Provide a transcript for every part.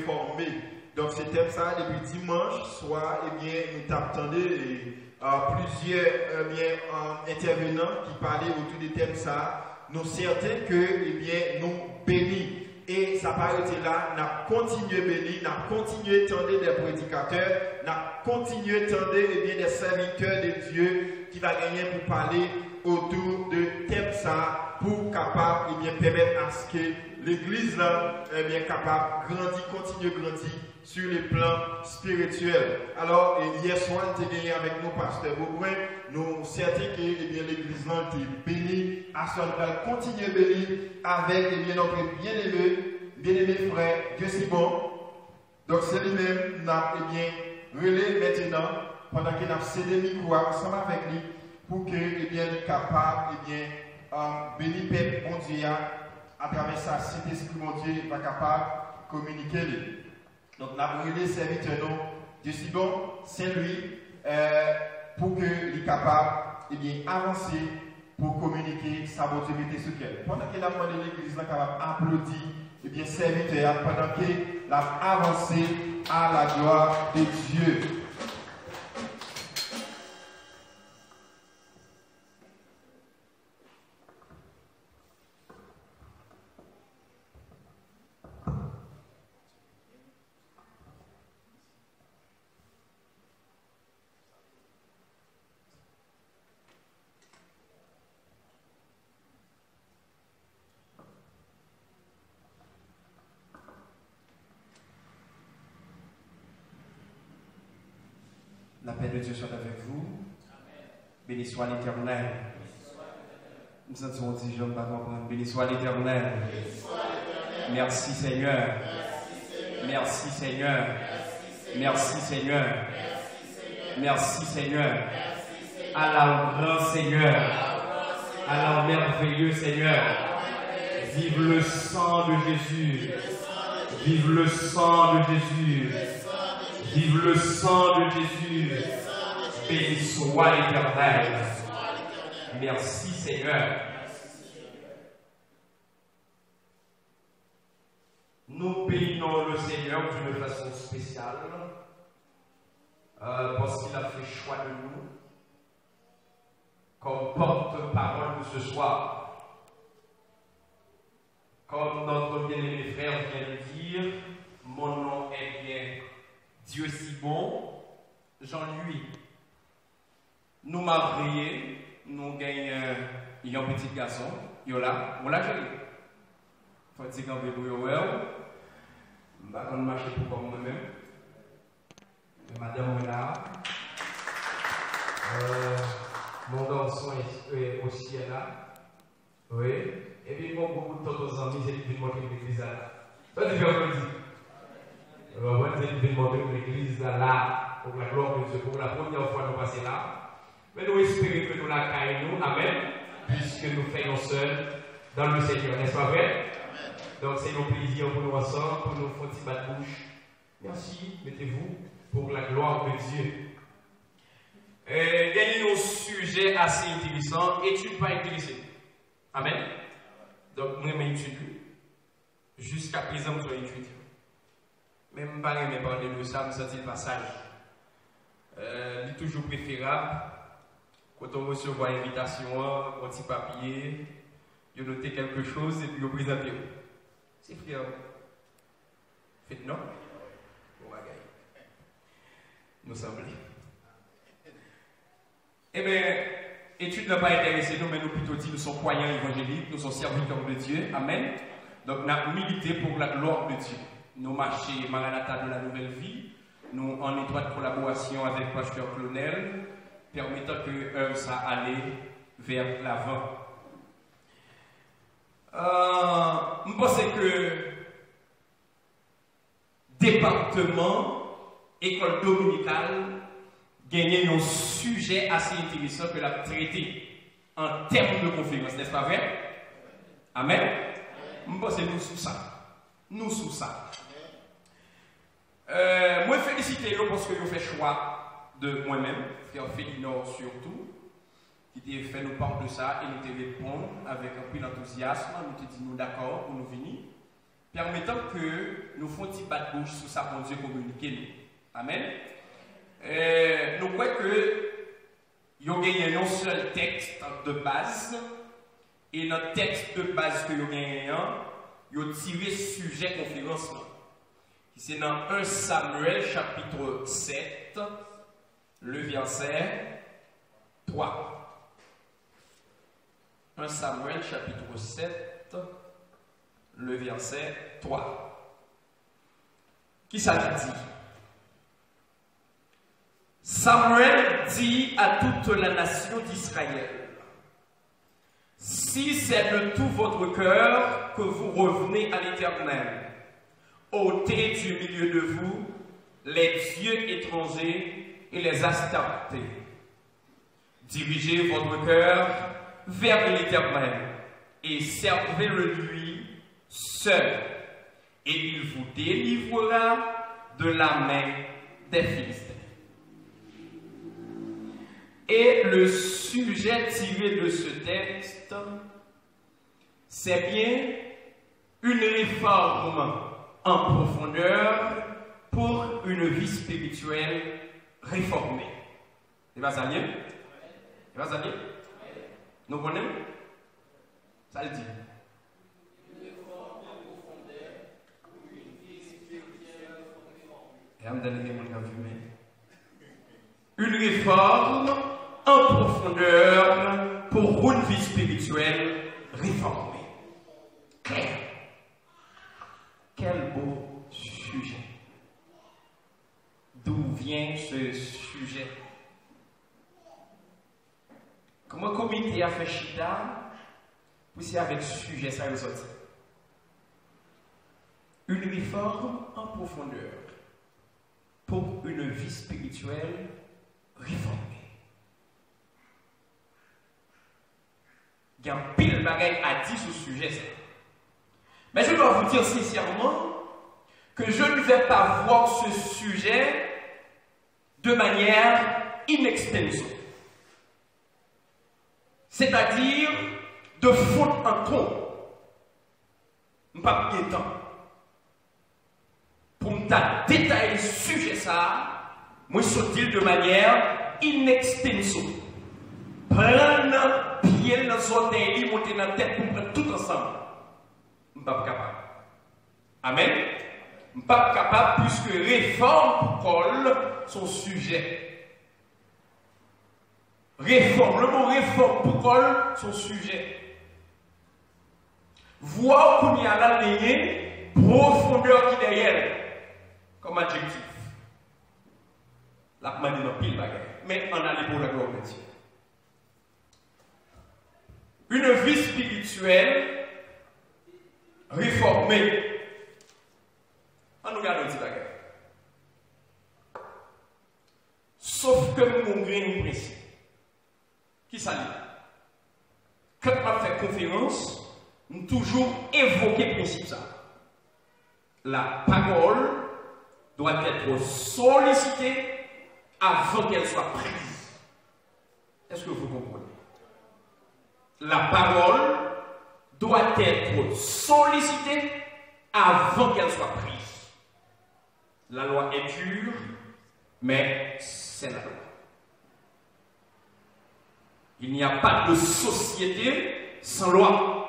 réformé. Donc c'est thème ça, depuis dimanche soir, eh bien, nous t'attendons plusieurs intervenants qui parlaient autour des thèmes ça. Nous certains que, eh bien, nous bénis. Et ça paraît là, n'a continué béni, n'a continué tendre des prédicateurs, n'a continué tendre eh bien, des serviteurs de Dieu qui va gagner pour parler autour de thème ça pour capable eh bien permettre à ce que l'église là eh bien capable grandir, continuer grandir sur le plan spirituel. Alors hier soir nous avons gagné avec nous pasteur Beaubrun, nous certain que eh bien l'église là est bénie, à son va continuer bénie avec eh bien notre bien-aimé frère Dieu si bon. Donc c'est lui-même n'a eh bien relais maintenant pendant qu'il a cédé le micro ensemble avec lui pour que eh bien il capable eh bien béni Père mon Dieu à travers sa Saint-Esprit mon Dieu va capable communiquer. Donc nous avons relais serviteur Dieu si bon, c'est lui pour que il est capable eh bien avancer pour communiquer sa autorité sur elle. Pendant qu'il a demandé l'église là capable applaudir eh bien serviteur pendant qu'il a avancé à la gloire de Dieu. La paix de Dieu soit avec vous. Béni soit l'Éternel. Nous sentons dit, je ne vais pas comprendre. Béni soit l'Éternel. Merci Seigneur. Merci Seigneur. Merci Seigneur. Merci Seigneur. Alors grand Seigneur. Alors merveilleux Seigneur. Vive le sang de Jésus. Vive le sang de Jésus. Vive le sang de Jésus. Béni soit l'Éternel. Merci Seigneur. Nous bénissons le Seigneur d'une façon spéciale parce qu'il a fait choix de nous comme porte-parole de ce soir. Comme notre bien-aimé frère vient de dire, mon nom est bien Dieu si bon, Jean-Louis. Nous mariés, nous gagnons un petit garçon, Yola, on l'a joli. Faut dire qu'on veut vous je ne vais pas marcher pour moi-même. Madame est là. Mon garçon est aussi là. Oui. Et puis, moi, beaucoup de temps, amis, j'ai dit de montrer l'église là. Toi, tu veux applaudir. Moi, j'ai dit de montrer l'église là, pour la gloire de Dieu, pour la première fois nous passer là. Mais nous espérons que nous la caillons, amen, puisque nous faisons seuls dans le Seigneur, n'est-ce pas vrai? Donc c'est un plaisir pour nous ensemble, pour nous faire petit bat de bouche. Merci, mettez-vous, pour la gloire de Dieu. Dernier un sujet assez intéressant, étude pas intéressée. Amen. Donc moi, je m'étudie. Jusqu'à présent, je étudie. Même je ne parle pas parler de ça, je me sens le passage. Il est toujours préférable. Quand on reçoit une invitation, un petit papier, vous notez quelque chose et puis vous présentez. C'est frère. Faites non? Bon bagaille. Nous sommes là. Eh bien, étude n'a pas intéressé nous, mais nous plutôt dit nous sommes croyants évangéliques, nous sommes serviteurs de Dieu. Amen. Donc, nous avons milité pour la gloire de Dieu. Nous marchons Maranatha de la nouvelle vie. Nous en étroite collaboration avec Pasteur Clonel, permettant que ça allait vers l'avant. Je pense que département, école dominicale, gagne un sujet assez intéressant que la traité en termes de conférence, n'est-ce pas vrai? Amen. Je pense que nous sous ça. Nous sous ça. Moi, félicite parce que vous fait choix de moi-même, frère Félinor surtout, qui t'a fait nous parler de ça et nous te répondre avec un peu d'enthousiasme, nous te dit nous d'accord pour nous venir. permettant que nous fassions un petit pas de bouche sur ça pour Dieu communiquer. Amen. Nous croyons que nous avons un seul texte de base, et notre texte de base que nous avons tiré sujet conférence. C'est dans 1 Samuel chapitre 7, le verset 3. 1 Samuel chapitre 7, le verset 3. Qui ça dit? Samuel dit à toute la nation d'Israël, si c'est de tout votre cœur que vous revenez à l'Éternel, ôtez du milieu de vous les dieux étrangers et les astartés. Dirigez votre cœur vers l'Éternel et servez-le lui seul, et il vous délivrera de la main des Philistins. Et le sujet tiré de ce texte, c'est bien une réforme en profondeur pour une vie spirituelle réformée. Il va s'allier? Il va s'allier? Nous connaissons? Ça le dit. Une réforme en profondeur pour une vie spirituelle réformée. Une réforme en profondeur pour une vie spirituelle réformée. Quel beau sujet. D'où vient ce sujet? Comment le comité a fait chita, puis c'est avec ce sujet ça ressorti. Une réforme en profondeur pour une vie spirituelle réformée. Il y a un pile de bagaille à dire sur ce sujet. Mais je dois vous dire sincèrement que je ne vais pas voir ce sujet de manière inextenso. C'est-à-dire de fond en comble. Je n'ai pas pris le temps pour me détailler ce sujet ça, moi je sortir de manière inextenso. Prendre pied dans son orteil, monter dans la tête pour prendre tout ensemble. Je ne suis pas capable. Amen. Je ne suis pas capable puisque réforme colle son sujet. Réforme, le mot réforme pour colle son sujet. Voir qu'on y a la lignée, profondeur qui derrière, comme adjectif. La manière de pile bagaille. Mais on a les pour la gloire de Dieu. Une vie spirituelle réformée. On nous regarde un petit bagage. Sauf que mon grain principe. Qui ça dit? Quand on fait conférence, nous toujours évoquer le principe ça. La parole doit être sollicitée avant qu'elle soit prise. Est-ce que vous comprenez? La parole doit être sollicitée avant qu'elle soit prise. La loi est dure, mais c'est la loi. Il n'y a pas de société sans loi.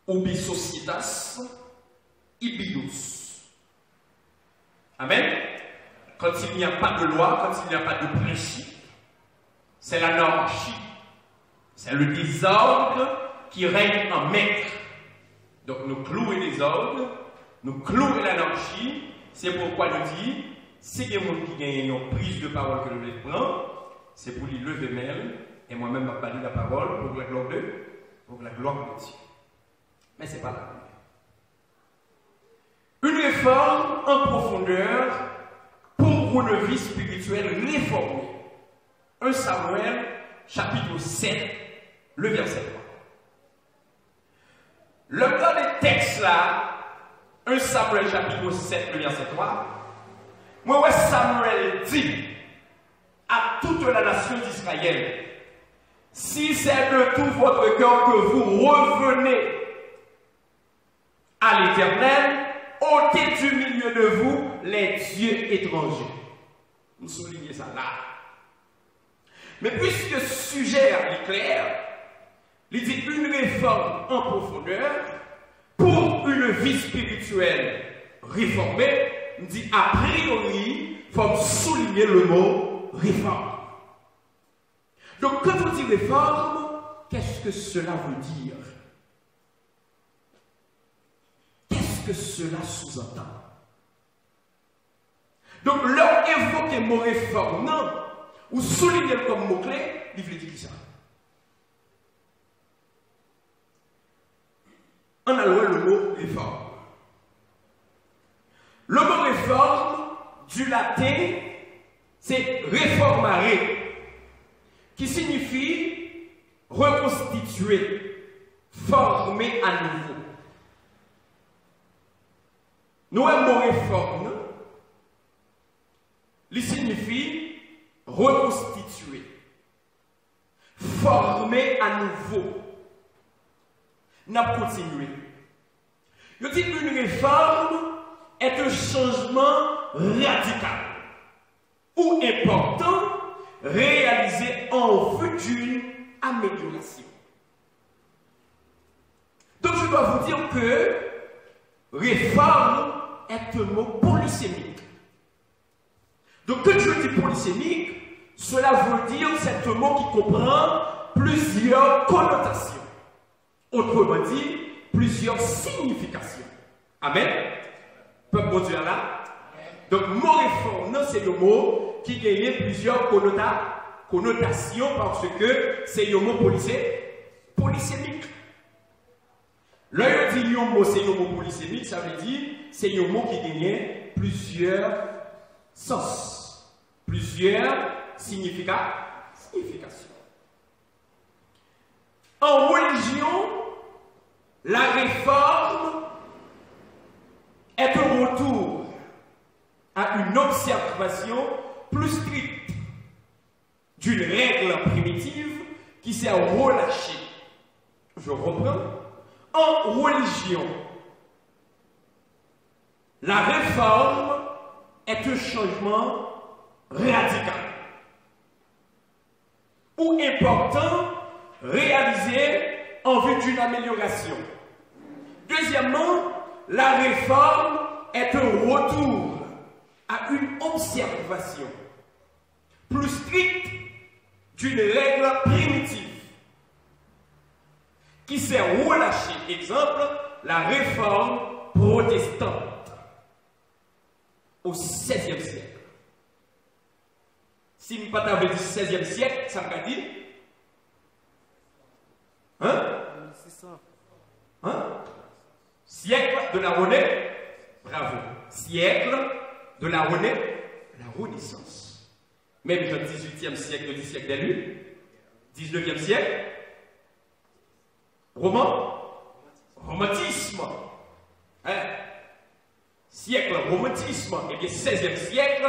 Ubi societas, ibius. Amen. Quand il n'y a pas de loi, quand il n'y a pas de principe, c'est l'anarchie. C'est le désordre qui règne en maître. Donc nous clouons les ordres, nous clouons l'anarchie. C'est pourquoi nous disons, si il y a des gens qui gagnent une prise de parole que nous les prenons, c'est pour lui lever mêle, et moi-même je parler la parole pour la gloire de Dieu. Mais ce n'est pas la première. Une réforme en profondeur pour une vie spirituelle réformée. 1 Samuel, chapitre 7, le verset 3. Le temps des textes là, 1 Samuel, chapitre 7, le verset 3, moi, Samuel dit à toute la nation d'Israël, si c'est de tout votre cœur que vous revenez à l'Éternel, ôtez du milieu de vous les dieux étrangers. Nous soulignons ça là. Mais puisque ce sujet est clair, il dit une réforme en profondeur pour une vie spirituelle réformée, il dit a priori, il faut souligner le mot réforme. Donc quand on dit réforme, qu'est-ce que cela veut dire? Qu'est-ce que cela sous-entend? Donc leur évoquer le mot réforme, non, ou souligner comme mot-clé, il veut dire ça. On a le mot réforme. Le mot réforme, du latin, c'est reformare, qui signifie reconstituer, former à nouveau. Nous, le mot réforme, il signifie reconstituer, former à nouveau. N'a continué. Je dis une réforme est un changement radical ou important réalisé en vue d'une amélioration. Donc je dois vous dire que réforme est un mot polysémique. Donc quand je dis polysémique, cela veut dire c'est un mot qui comprend plusieurs connotations. Autrement dit, plusieurs significations. Amen. Peuple bon Dieu là. Donc, mot réforme, c'est le mot qui gagne plusieurs connotations parce que c'est un mot polysémique. Là, je dis un mot, c'est un mot polysémique, ça veut dire c'est un mot qui gagne plusieurs sens, plusieurs significations. En religion, la réforme est un retour à une observation plus stricte d'une règle primitive qui s'est relâchée. Je reprends. En religion, la réforme est un changement radical ou important réalisé en vue d'une amélioration. Deuxièmement, la réforme est un retour à une observation plus stricte d'une règle primitive qui s'est relâchée. Exemple, la réforme protestante au XVIe siècle. Si nous ne pas dit XVIe siècle, ça me dit hein? 1600. Hein? Siècle de la Renaissance. Bravo. Siècle de la Renaissance. Même le 18e siècle, le siècle des Lunes. 19e siècle. Romantisme. Hein? Siècle romantisme. Et bien 16e siècle,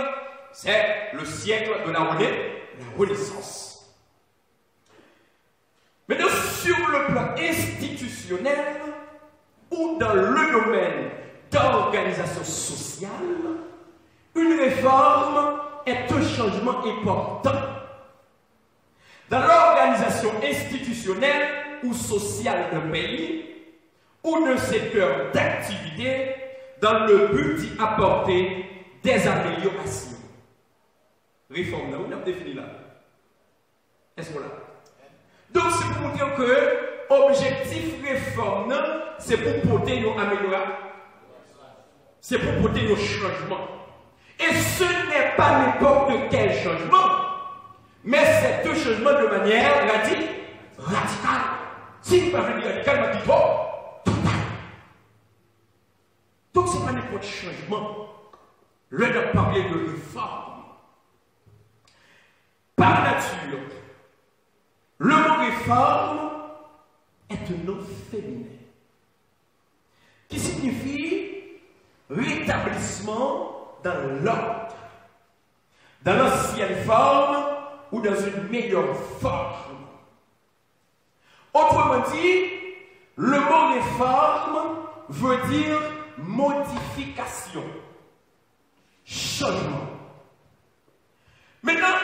c'est le siècle de la Renaissance. Maintenant, sur le plan institutionnel ou dans le domaine d'organisation sociale, une réforme est un changement important. Dans l'organisation institutionnelle ou sociale d'un pays ou d'un secteur d'activité dans le but d'y apporter des améliorations. Réforme, on a défini là. Est-ce qu'on l'a? Donc, c'est pour dire que l'objectif réforme, c'est pour porter nos améliorations. C'est pour porter nos changements. Et ce n'est pas n'importe quel changement, mais c'est un changement de manière radicale. Si vous parlez de radical, je dis total. Donc, ce n'est pas n'importe quel changement. Là, on a parlé de réforme. Par nature, le mot réforme est un nom féminin qui signifie rétablissement dans l'ordre, dans l'ancienne forme ou dans une meilleure forme. Autrement dit, le mot réforme veut dire modification, changement. Maintenant,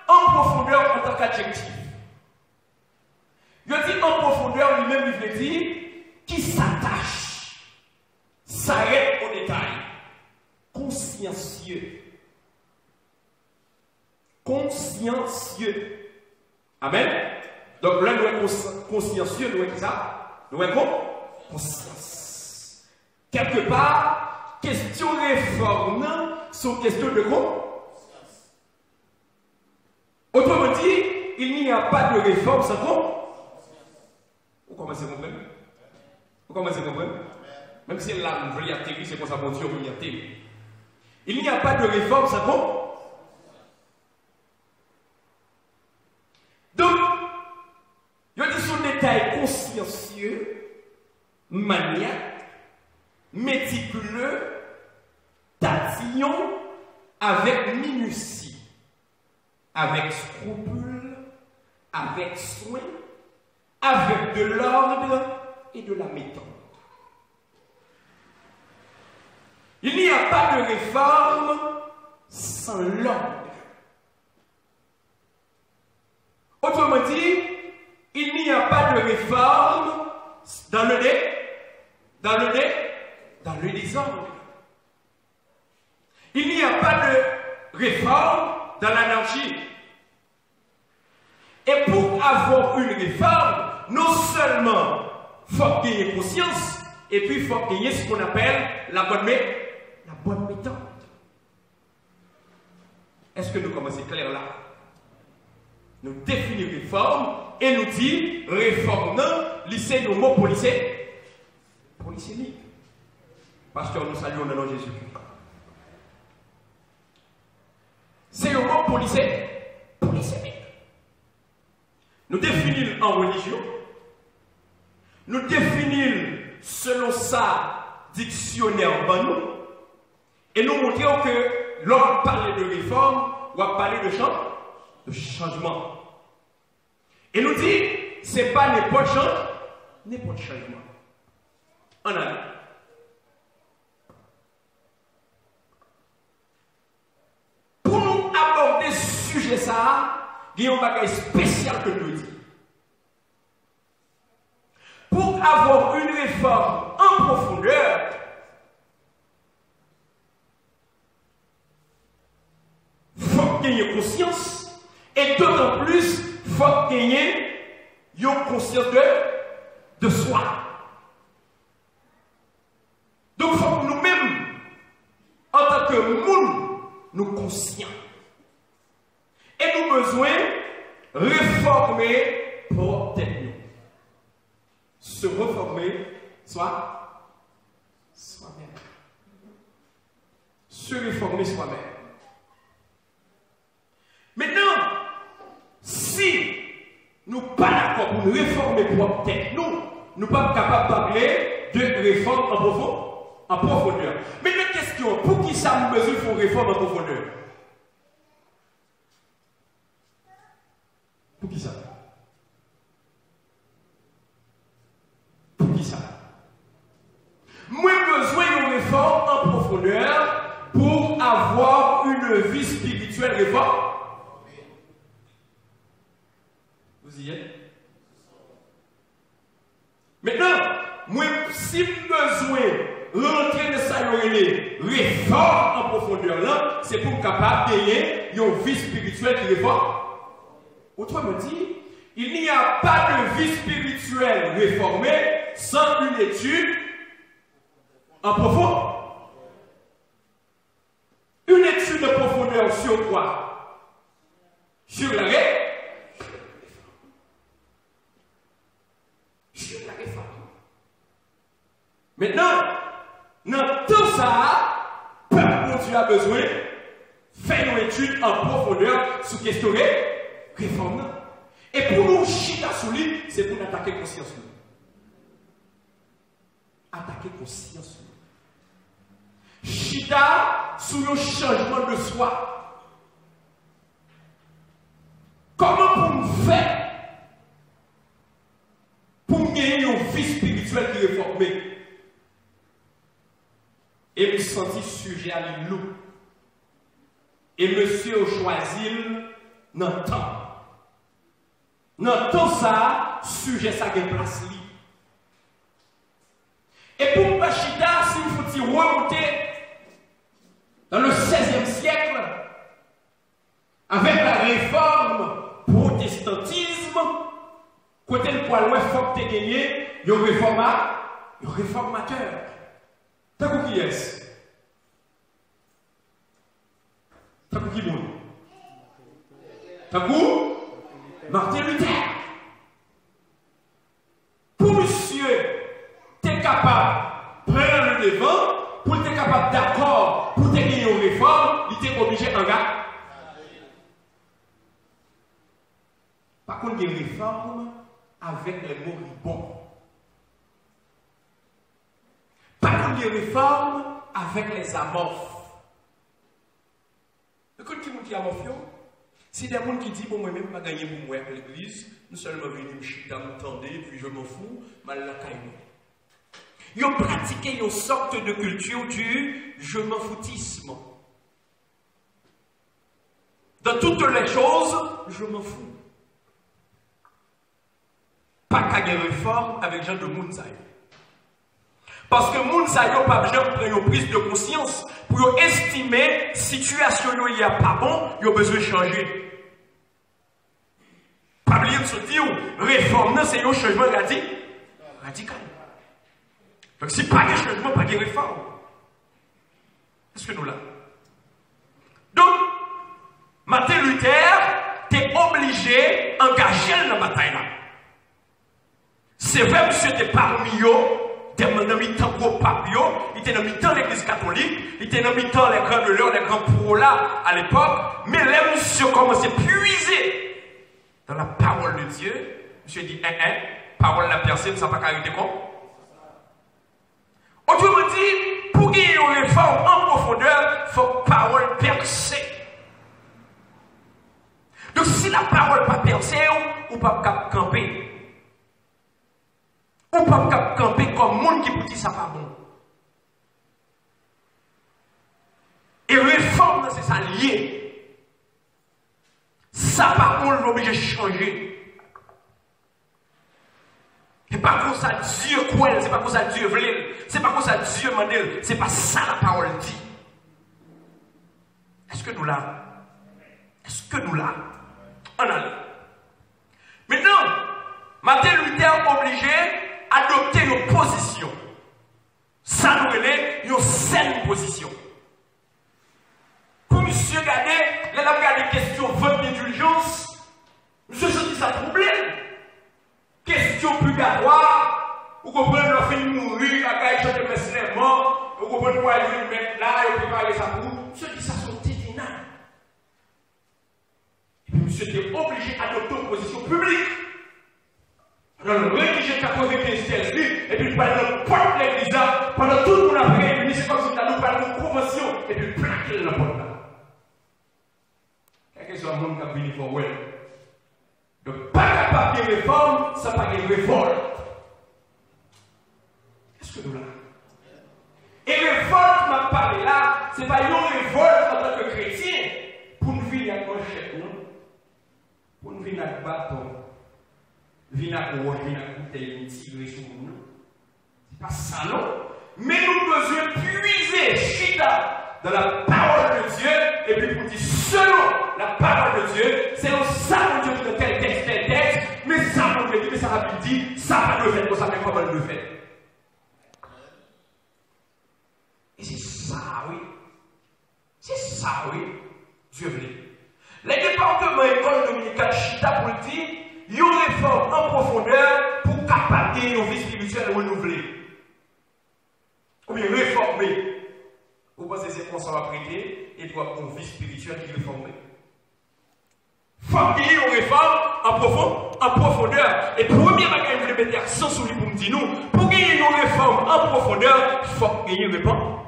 en profondeur en tant qu'adjectif. Je dis en profondeur lui-même, il veut dire qui s'attache, s'arrête au détail, consciencieux. Consciencieux. Amen. Donc là, nous sommes consciencieux, nous sommes ça. Nous sommes conscience. Quelque part, question réforme, sont question de quoi? Autrement dit, il n'y a pas de réforme sans quoi? Vous commencez à comprendre? Vous commencez à comprendre? Même si là, vous voulez atterrir, c'est pour ça, mon Dieu, vous voulez atterrir. Il n'y a pas de réforme sans quoi? Donc, il y a des détails consciencieux, maniaque, méticuleux, tatillon, avec minutie, avec scrupule, avec soin, avec de l'ordre et de la méthode. Il n'y a pas de réforme sans l'ordre. Autrement dit, il n'y a pas de réforme dans le désordre. Il n'y a pas de réforme dans l'anarchie. Et pour avoir une réforme, non seulement il faut gagner conscience, et puis il faut gagner ce qu'on appelle la bonne méthode. Est-ce que nous commençons clair là? Nous définissons réforme et nous dit réformant lycée de mot policier. Policier. Pasteur, nous saluons le nom de Jésus-Christ. C'est le mot policier. Policier. Nous définissons en religion. Nous définissons selon sa dictionnaire en nous. Et nous montrons que l'on parle de réforme, on va parler de changement. Et nous dit, ce n'est pas n'importe changement. En allée. Pour nous aborder ce sujet, il y a un bagage spécial que nous dit. Pour avoir une réforme en profondeur, il faut gagner conscience. Et d'autant plus, il faut gagner une conscience de soi. Donc, il faut que nous-mêmes, en tant que monde, nous conscients. Et nous besoin réformer pour tête nous. Se reformer, soi-même. Se réformer soi-même. Maintenant, si nous ne sommes pas d'accord pour nous réformer pour tête nous ne sommes pas capables de parler de réforme en profondeur. Mais une question, pour qui ça nous besoin de réforme en profondeur? Pour qui ça? Pour qui ça? Moi, besoin d'une réforme en profondeur pour avoir une vie spirituelle réforme. Vous y êtes? Maintenant, moi, si besoin rentrer de ça, réforme en profondeur là, c'est pour capable de gagner une vie spirituelle qui réforme. Autrement dit, il n'y a pas de vie spirituelle réformée sans une étude en profondeur. Une étude en profondeur sur quoi? Sur la réforme. Maintenant, dans tout ça, le peuple Dieu a besoin de faire une étude en profondeur sur question réforme. Et pour nous, chita sous lui, c'est pour attaquer conscience. Attaquer conscience. Chita sous le changement de soi. Comment pour nous faire pour gagner une vie spirituelle qui est réformée? Et me senti sujet à l'îlot. Et monsieur a choisi dans temps. Dans temps ça, sujet ça qui place li. Et pour Pachita, si vous faut remonter dans le XVIe siècle, avec la réforme protestantisme, côté le poil ouais, faut que tu gagné, il y a un réformateur. T'as compris qui est-ce? T'as compris qui bon? T'as compris? Martin Luther. Pour monsieur, t'es capable de prendre le devant, pour t'es capable d'accord, pour te gagner une réforme, il t'est obligé en gars. Par contre, il y a une réforme avec les moribonds. Par contre, il y a une réforme avec les amorphes. Écoute, qui est amorphe? Si des gens qui disent, bon, moi-même, je ne vais pas gagner pour moi à l'église, nous seulement venus me chiter, m'entendre, puis je m'en fous, mal la caille. Ils ont pratiqué une sorte de culture du je m'en foutisme. Dans toutes les choses, je m'en fous. Pas qu'à une réforme avec gens de Mounsaï. Parce que Mounsaï n'a pas besoin de prendre une prise de conscience pour estimer la situation il n'y a pas bon, il a besoin de changer. Pas oublier de se dire, réforme, c'est un changement radical. Donc, si pas de changement, pas de réforme. Est-ce que nous là? Donc, Martin Luther, tu es obligé d'engager dans la bataille là. C'est vrai, monsieur, tu es parmi eux. Il était dans le temps pape, il était dans le temps l'église catholique, il était dans le temps les grands de l'heure, les grands pro-là à l'époque, mais là, monsieur commence à puiser dans la parole de Dieu. Monsieur dit, parole la personne, ça n'a pas arrêter quoi? Autrement dit, pour qu'il y ait une réforme en profondeur, il faut que la parole perce. Donc si la parole n'est pas percée, on ne peut pas camper. On ne peut pas camper comme monde qui vous dit ça pas bon. Et réforme, c'est ça lié. Ça par contre, l'obligé de changer. C'est pas comme ça Dieu croit, c'est pas comme ça Dieu veut, c'est pas comme ça Dieu mandel, c'est pas ça la parole dit. Est-ce que nous là? Est-ce que nous là? On a. Maintenant, Martin Luther est obligé d'adopter une position. Ça nous relève une saine position. Pour monsieur Gade, les gens regardent les questions vote d'indulgence. Monsieur se dit ça problème. Question purgatoire. Vous comprenez, le fait de mourir, la gaille de mestre mort. Vous comprenez pourquoi il veut mettre là et préparer ça pour vous. Monsieur dit ça sont tétinants. Et puis monsieur était obligé d'adopter une position publique. Alors, le rédigé 95 thèses, et puis pendant le porte l'église, pendant tout le monde a réuni, c'est comme si nous parlons de convention, et puis plaquer le porte là. Quel que soit le monde qui a venu pour vous. Donc, pas capable de réforme, ça pas de révolte. Est-ce que nous là? Et révolte, m'a parlé là, c'est pas une révolte en tant que chrétien, pour nous vivre avec un chef, non? Pour nous vivre avec bâton. Vina ou vina coûter une tigre sur nous. C'est pas ça non. Mais nous devons puiser chita dans la parole de Dieu et puis pour dire selon la parole de Dieu, c'est ça que Dieu dit de tel texte, mais ça que Dieu dit, mais ça va dit, ça va le faire, comme ça, mais comment le faire. Et c'est ça, oui. C'est ça, oui. Dieu veut. Les départements école dominicale chita pour le dire, il y a une réforme en profondeur pour capable de nos vies spirituelles renouvelées. Ou bien réformer. Vous pensez que c'est qu'on s'en va prêter et doit avoir une vie spirituelle qui est réformée. Il faut qu'il y ait une réforme en profondeur. Et premier bagage, je voulais mettre l'accent sur lui pour me dire nous, pour qu'il y ait une réforme en profondeur, il faut qu'il y ait une réforme.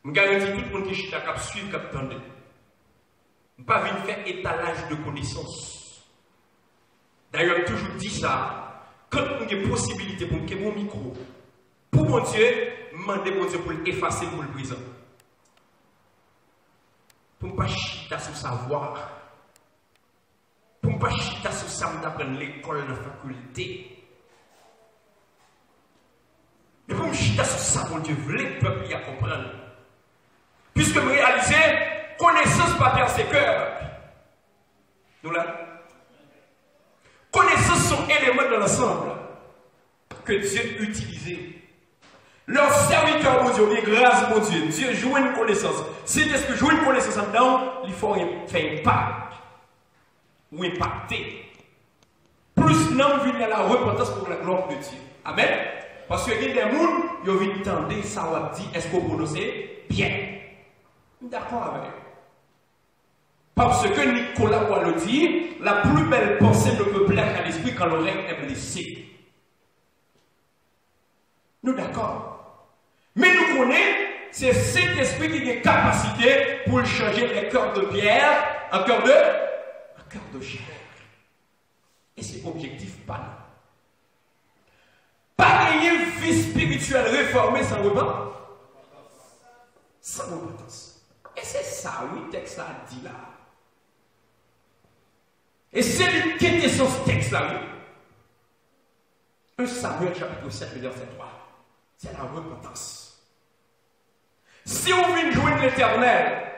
Je garantis tout le monde qui est capable de suivre, capable d'entendre. Je ne vais pas venir faire étalage de connaissances. D'ailleurs, je toujours dit ça. quand on a une possibilité pour me mon micro, pour mon Dieu, demander mon Dieu pour l'effacer pour le présent. Pour ne pas chiter sur savoir. Pour ne pas chiter sur ça, d'apprendre l'école, la faculté. Mais pour me chiter sur ça, mon Dieu, le peuple y a comprendre. Puisque me réaliser, connaissance pas perdre ses cœurs. Nous là. Connaissance sont éléments de l'ensemble que Dieu utilisait. Leur serviteur, mon Dieu, grâce, mon Dieu, Dieu joue une connaissance. Si est-ce que joue une connaissance en dedans, il faut faire impact ou impacter. Plus l'homme vient à la repentance pour la gloire de Dieu. Amen. Parce qu'il y a des gens qui ont entendu ça, on dit, est-ce qu'on prononce bien? D'accord avec eux. Parce que Nicolas Boileau dit, la plus belle pensée ne peut plaire à l'esprit quand l'oreille est blessée. Nous d'accord. Mais nous connaissons, c'est cet esprit qui a capacité pour changer les cœurs de pierre en cœur de chair. Et c'est objectif pas là. Pas gagner une vie spirituelle réformée sans repentance. Sans repentance. Et c'est ça, oui, le texte a dit là. Et c'est lui qui était sur ce texte-là, oui. 1 Samuel chapitre 7, verset 3. C'est la repentance. Si on vient jouer l'Éternel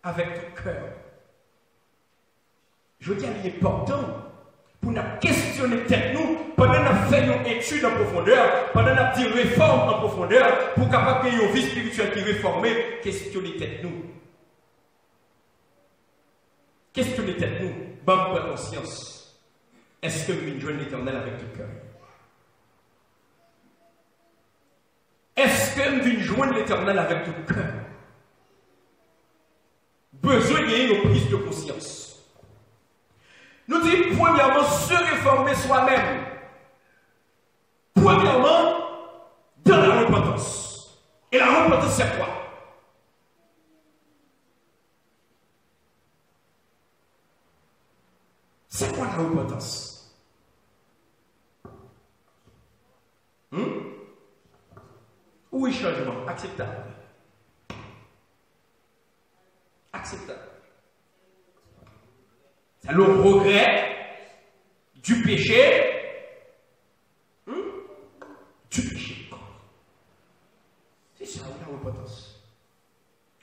avec ton cœur, je dis, il est important pour nous questionner tête nous, pendant que nous faisons une étude en profondeur, pendant que nous faisons une réforme en profondeur, pour capable de une vie spirituelle qui est réformée, questionner tête nous. Questionner tête nous, bonne conscience. Est-ce que nous joignons l'Éternel avec tout cœur? Est-ce que nous joignons l'Éternel avec tout cœur? Besoin de une prise de conscience. Nous disons, premièrement, se réformer soi-même. Premièrement, dans la repentance. Et la repentance, c'est quoi? C'est quoi la repentance? Oui, changement, acceptable. Acceptable. C'est le regret du péché. Du péché. C'est ça la repentance.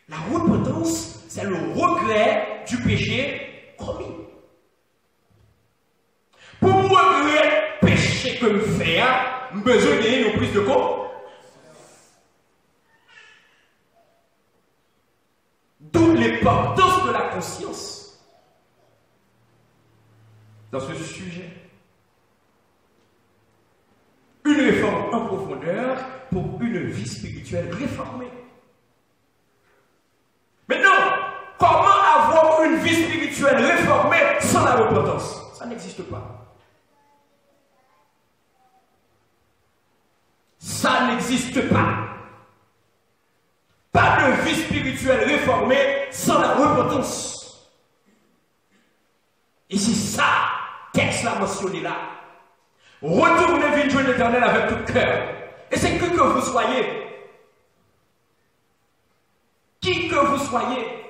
La repentance, c'est le regret du péché commis. Pour regretter le péché que je fais, je besoin de une prise de quoi? D'où l'importance de la conscience dans ce sujet. Une réforme en profondeur pour une vie spirituelle réformée. Maintenant, comment avoir une vie spirituelle réformée sans la repentance? Ça n'existe pas. Ça n'existe pas. Pas de vie spirituelle réformée sans la repentance. Et c'est ça, texte l'a mentionné là. Retournez vite jouer l'Éternel avec tout cœur. Et c'est que vous soyez. Qui que vous soyez.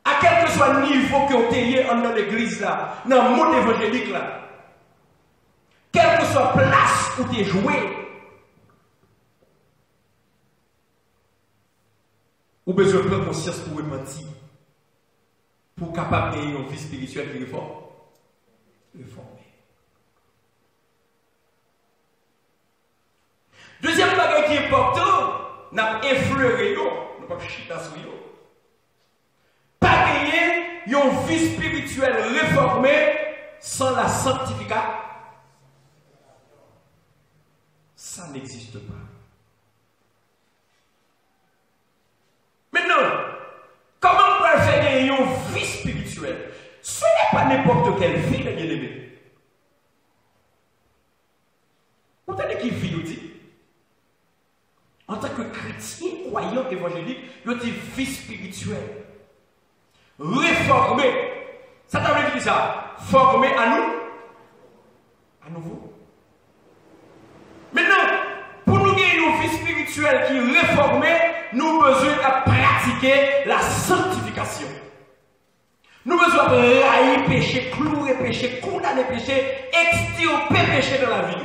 À quel que soit le niveau que vous ayez dans l'église là, dans le monde évangélique là. Quelle que soit la place où tu es joué. Ou besoin de prendre conscience pour repentir. Pour capable d'avoir une vie spirituelle qui réforme. Réformée. Deuxième bagage qui est important, n'a effleuré, nous pas chita sur yo. Pas gagner une vie spirituelle réformée sans la sanctification. Ça n'existe pas. Maintenant, comment on peut faire gagner une vie spirituelle? Ce n'est pas n'importe quelle vie, les bien-aimés. Vous entendez qui vit, vous dit? En tant que chrétien, croyant, évangélique, il y a une vie spirituelle. Réformée. Ça t'a dit ça? Formée à nous? À nouveau. Maintenant, pour nous gagner une vie spirituelle qui est réformée, nous avons besoin de pratiquer la sanctification. Nous avons besoin de railler péché, clouer péché, condamner péché, extirper péché dans la vie.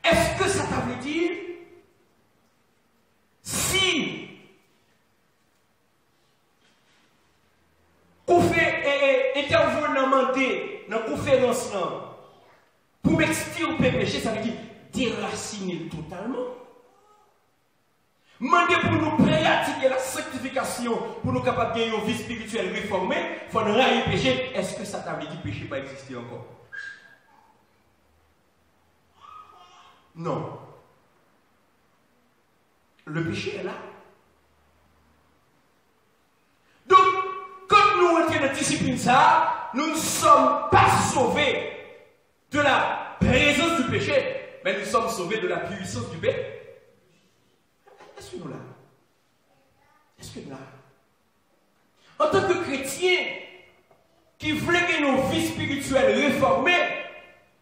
Est-ce que ça veut dire si qu'on fait intervenant dans la conférence pour m'extirper péché, ça veut dire déraciner totalement? Mandez pour nous pratiquer la sanctification, pour nous capables de gagner une vie spirituelle réformée, il faut nous railler péché. Est-ce que ça veut dire que le péché va exister encore? Non. Le péché est là. Donc, quand nous entrons dans la discipline, ça, nous ne sommes pas sauvés de la présence du péché, mais nous sommes sauvés de la puissance du péché. Est-ce que nous là? Est-ce que nous là? En tant que chrétiens qui voulons que nos vies spirituelles réformées,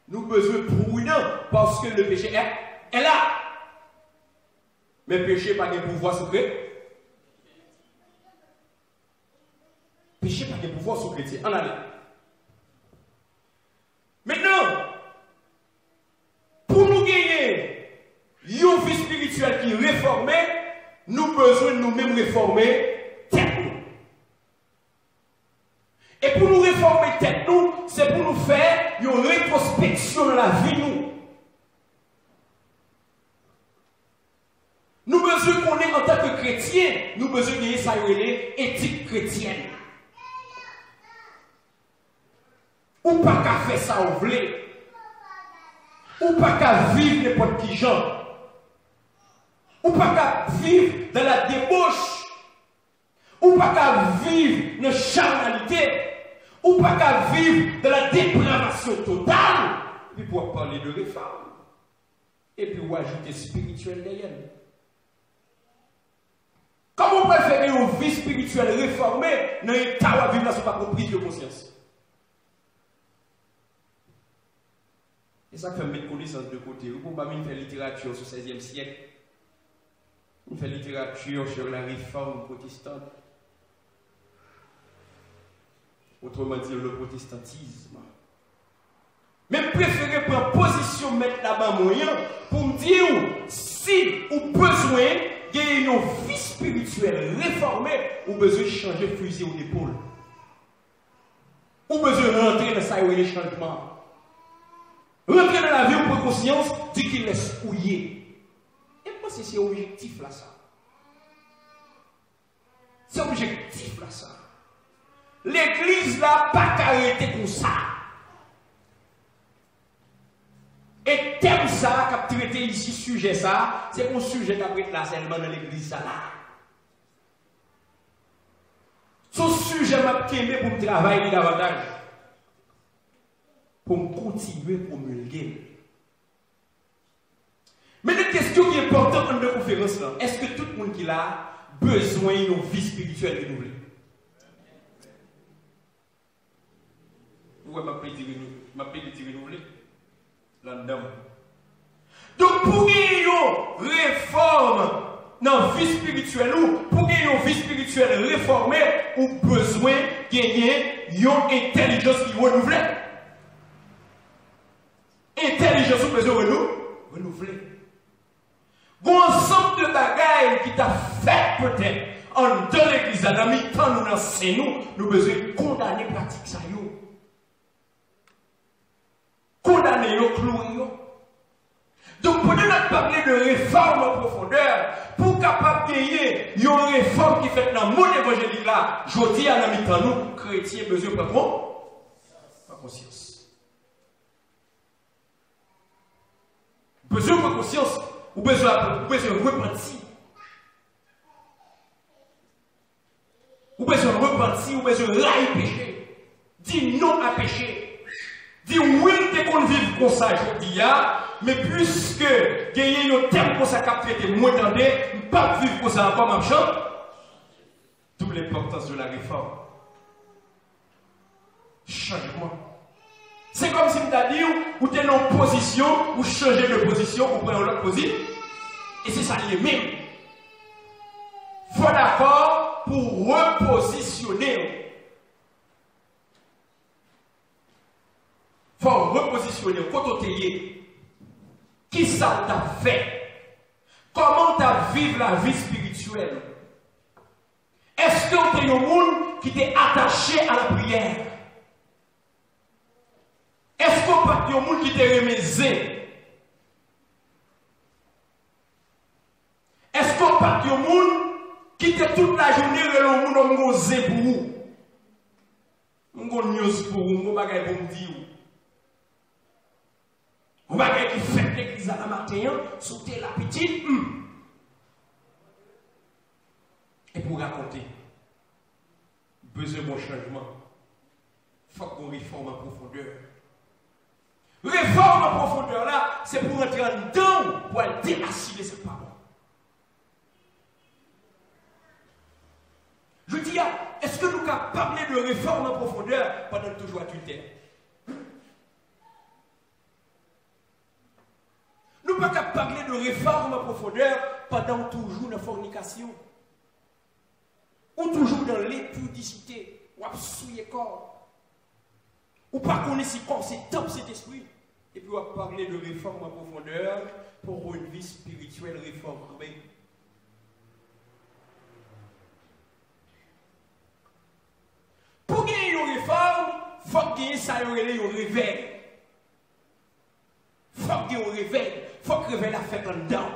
nous avons besoin de prudents parce que le péché est là. Mais le péché n'a pas de pouvoir sur le chrétien. Le péché n'a pas de pouvoir sur le chrétien. En allez. Maintenant, pour nous gagner une vie spirituelle qui est réformée, nous avons besoin de nous-mêmes réformer tête nous. Et pour nous réformer tête nous, c'est pour nous faire une rétrospection dans la vie nous. Nous avons besoin qu'on est en tant que chrétien, nous avons besoin de gagner ça éthique chrétienne. Ou pas qu'à faire ça au voulez. Ou pas qu'à vivre n'importe qui genre. Ou pas qu'à vivre dans la débauche. Ou pas qu'à vivre dans la charnalité. Ou pas qu'à vivre dans la dépravation totale. Et puis pour parler de réforme. Et puis ou ajouter spirituel derrière. Comment on préfère une vie spirituelle réformée dans l'état où vivre là sur pas prise de conscience? Et ça fait mettre connaissance de côté. Vous pouvez faire littérature sur le XVIe siècle. On fait littérature sur la réforme protestante. Autrement dit, le protestantisme. Mais préférez prendre position, mettre là-bas moyen pour me dire si vous besoin de une vie spirituelle réformée, ou besoin de changer fusil aux épaules. Ou besoin de rentrer dans ça et les changements. Rentrer dans la vie, on prend conscience, dit qu'il laisse ouiller. Et moi, c'est objectif là, ça. C'est objectif là, ça. L'église là, pas qu'arrêter comme ça. Et thème ça, qu'a traité ici, sujet ça, c'est un sujet qu'a pris là seulement dans l'église ça là. Ce sujet m'a aimé pour me travailler davantage. Pour me continuer pour me promulguer. Mais la question qui est importante dans la conférence là, est-ce que tout le monde qui a besoin d'une vie spirituelle renouvelée? Oui, ma pédité renouvelée. Là-dedans. Donc pour gagner une réforme dans la vie spirituelle, ou pour gagner une vie spirituelle réformée, ou besoin de gagner une intelligence qui est renouvelée. Intelligence ou besoin renouveler. Bon ensemble de bagailles qui t'a fait peut-être en dans l'église, dans la mi-temps, nous enseignons, nous besoin de condamner pratique ça. Condamner yo, clouer yo. Donc, pour nous parler de réforme en profondeur, pour capable de gagner une réforme qui fait dans le monde évangélique là, je dis à la mi-temps, nous, chrétiens, besoin de prendre conscience. Besoin de conscience, ou besoin de repentir. Ou besoin de repentir, ou besoin de railler péché. Dis non à péché. Dis oui, dès qu'on vit comme ça, je dis, mais puisque gagner un terme comme ça, capter moins tendé, pas vivre comme ça encore, ma chante, d'où l'importance de la réforme. changement. C'est comme si tu as dit, ou tu es en position, ou changer de position, ou prendre l'autre position. Et c'est ça les mêmes. Il faut d'accord pour repositionner. Il faut repositionner. Quand tu es, qui ça t'a fait? Comment tu as vécu la vie spirituelle? Est-ce que tu es un monde qui t'est attaché à la prière? Est-ce que tu es un monde qui t'est remisé? Est-ce que tu es un monde qui t'est toute la journée le monde pour vous? On news pour vous, on va pour me dire. On va qui fait l'église à la matin, sauter la petite. Et pour raconter, besoin de changement, il faut qu'on réforme en profondeur. Réforme en profondeur là, c'est pour entrer en dedans, pour aller déraciner cette parole. Je dis, est-ce que nous pouvons parler de réforme en profondeur pendant toujours adultère? Nous ne pouvons pas parler de réforme en profondeur pendant toujours la fornication. Ou toujours dans l'impudicité, ou absouiller corps. Ou pas connaître si corps, c'est top cet esprit. Et puis on va parler de réforme en profondeur pour une vie spirituelle réformée. Pour gagner une réforme, il faut gagner ça, un réveil. Il faut gagner un réveil. Il faut que le réveil la fait en dedans.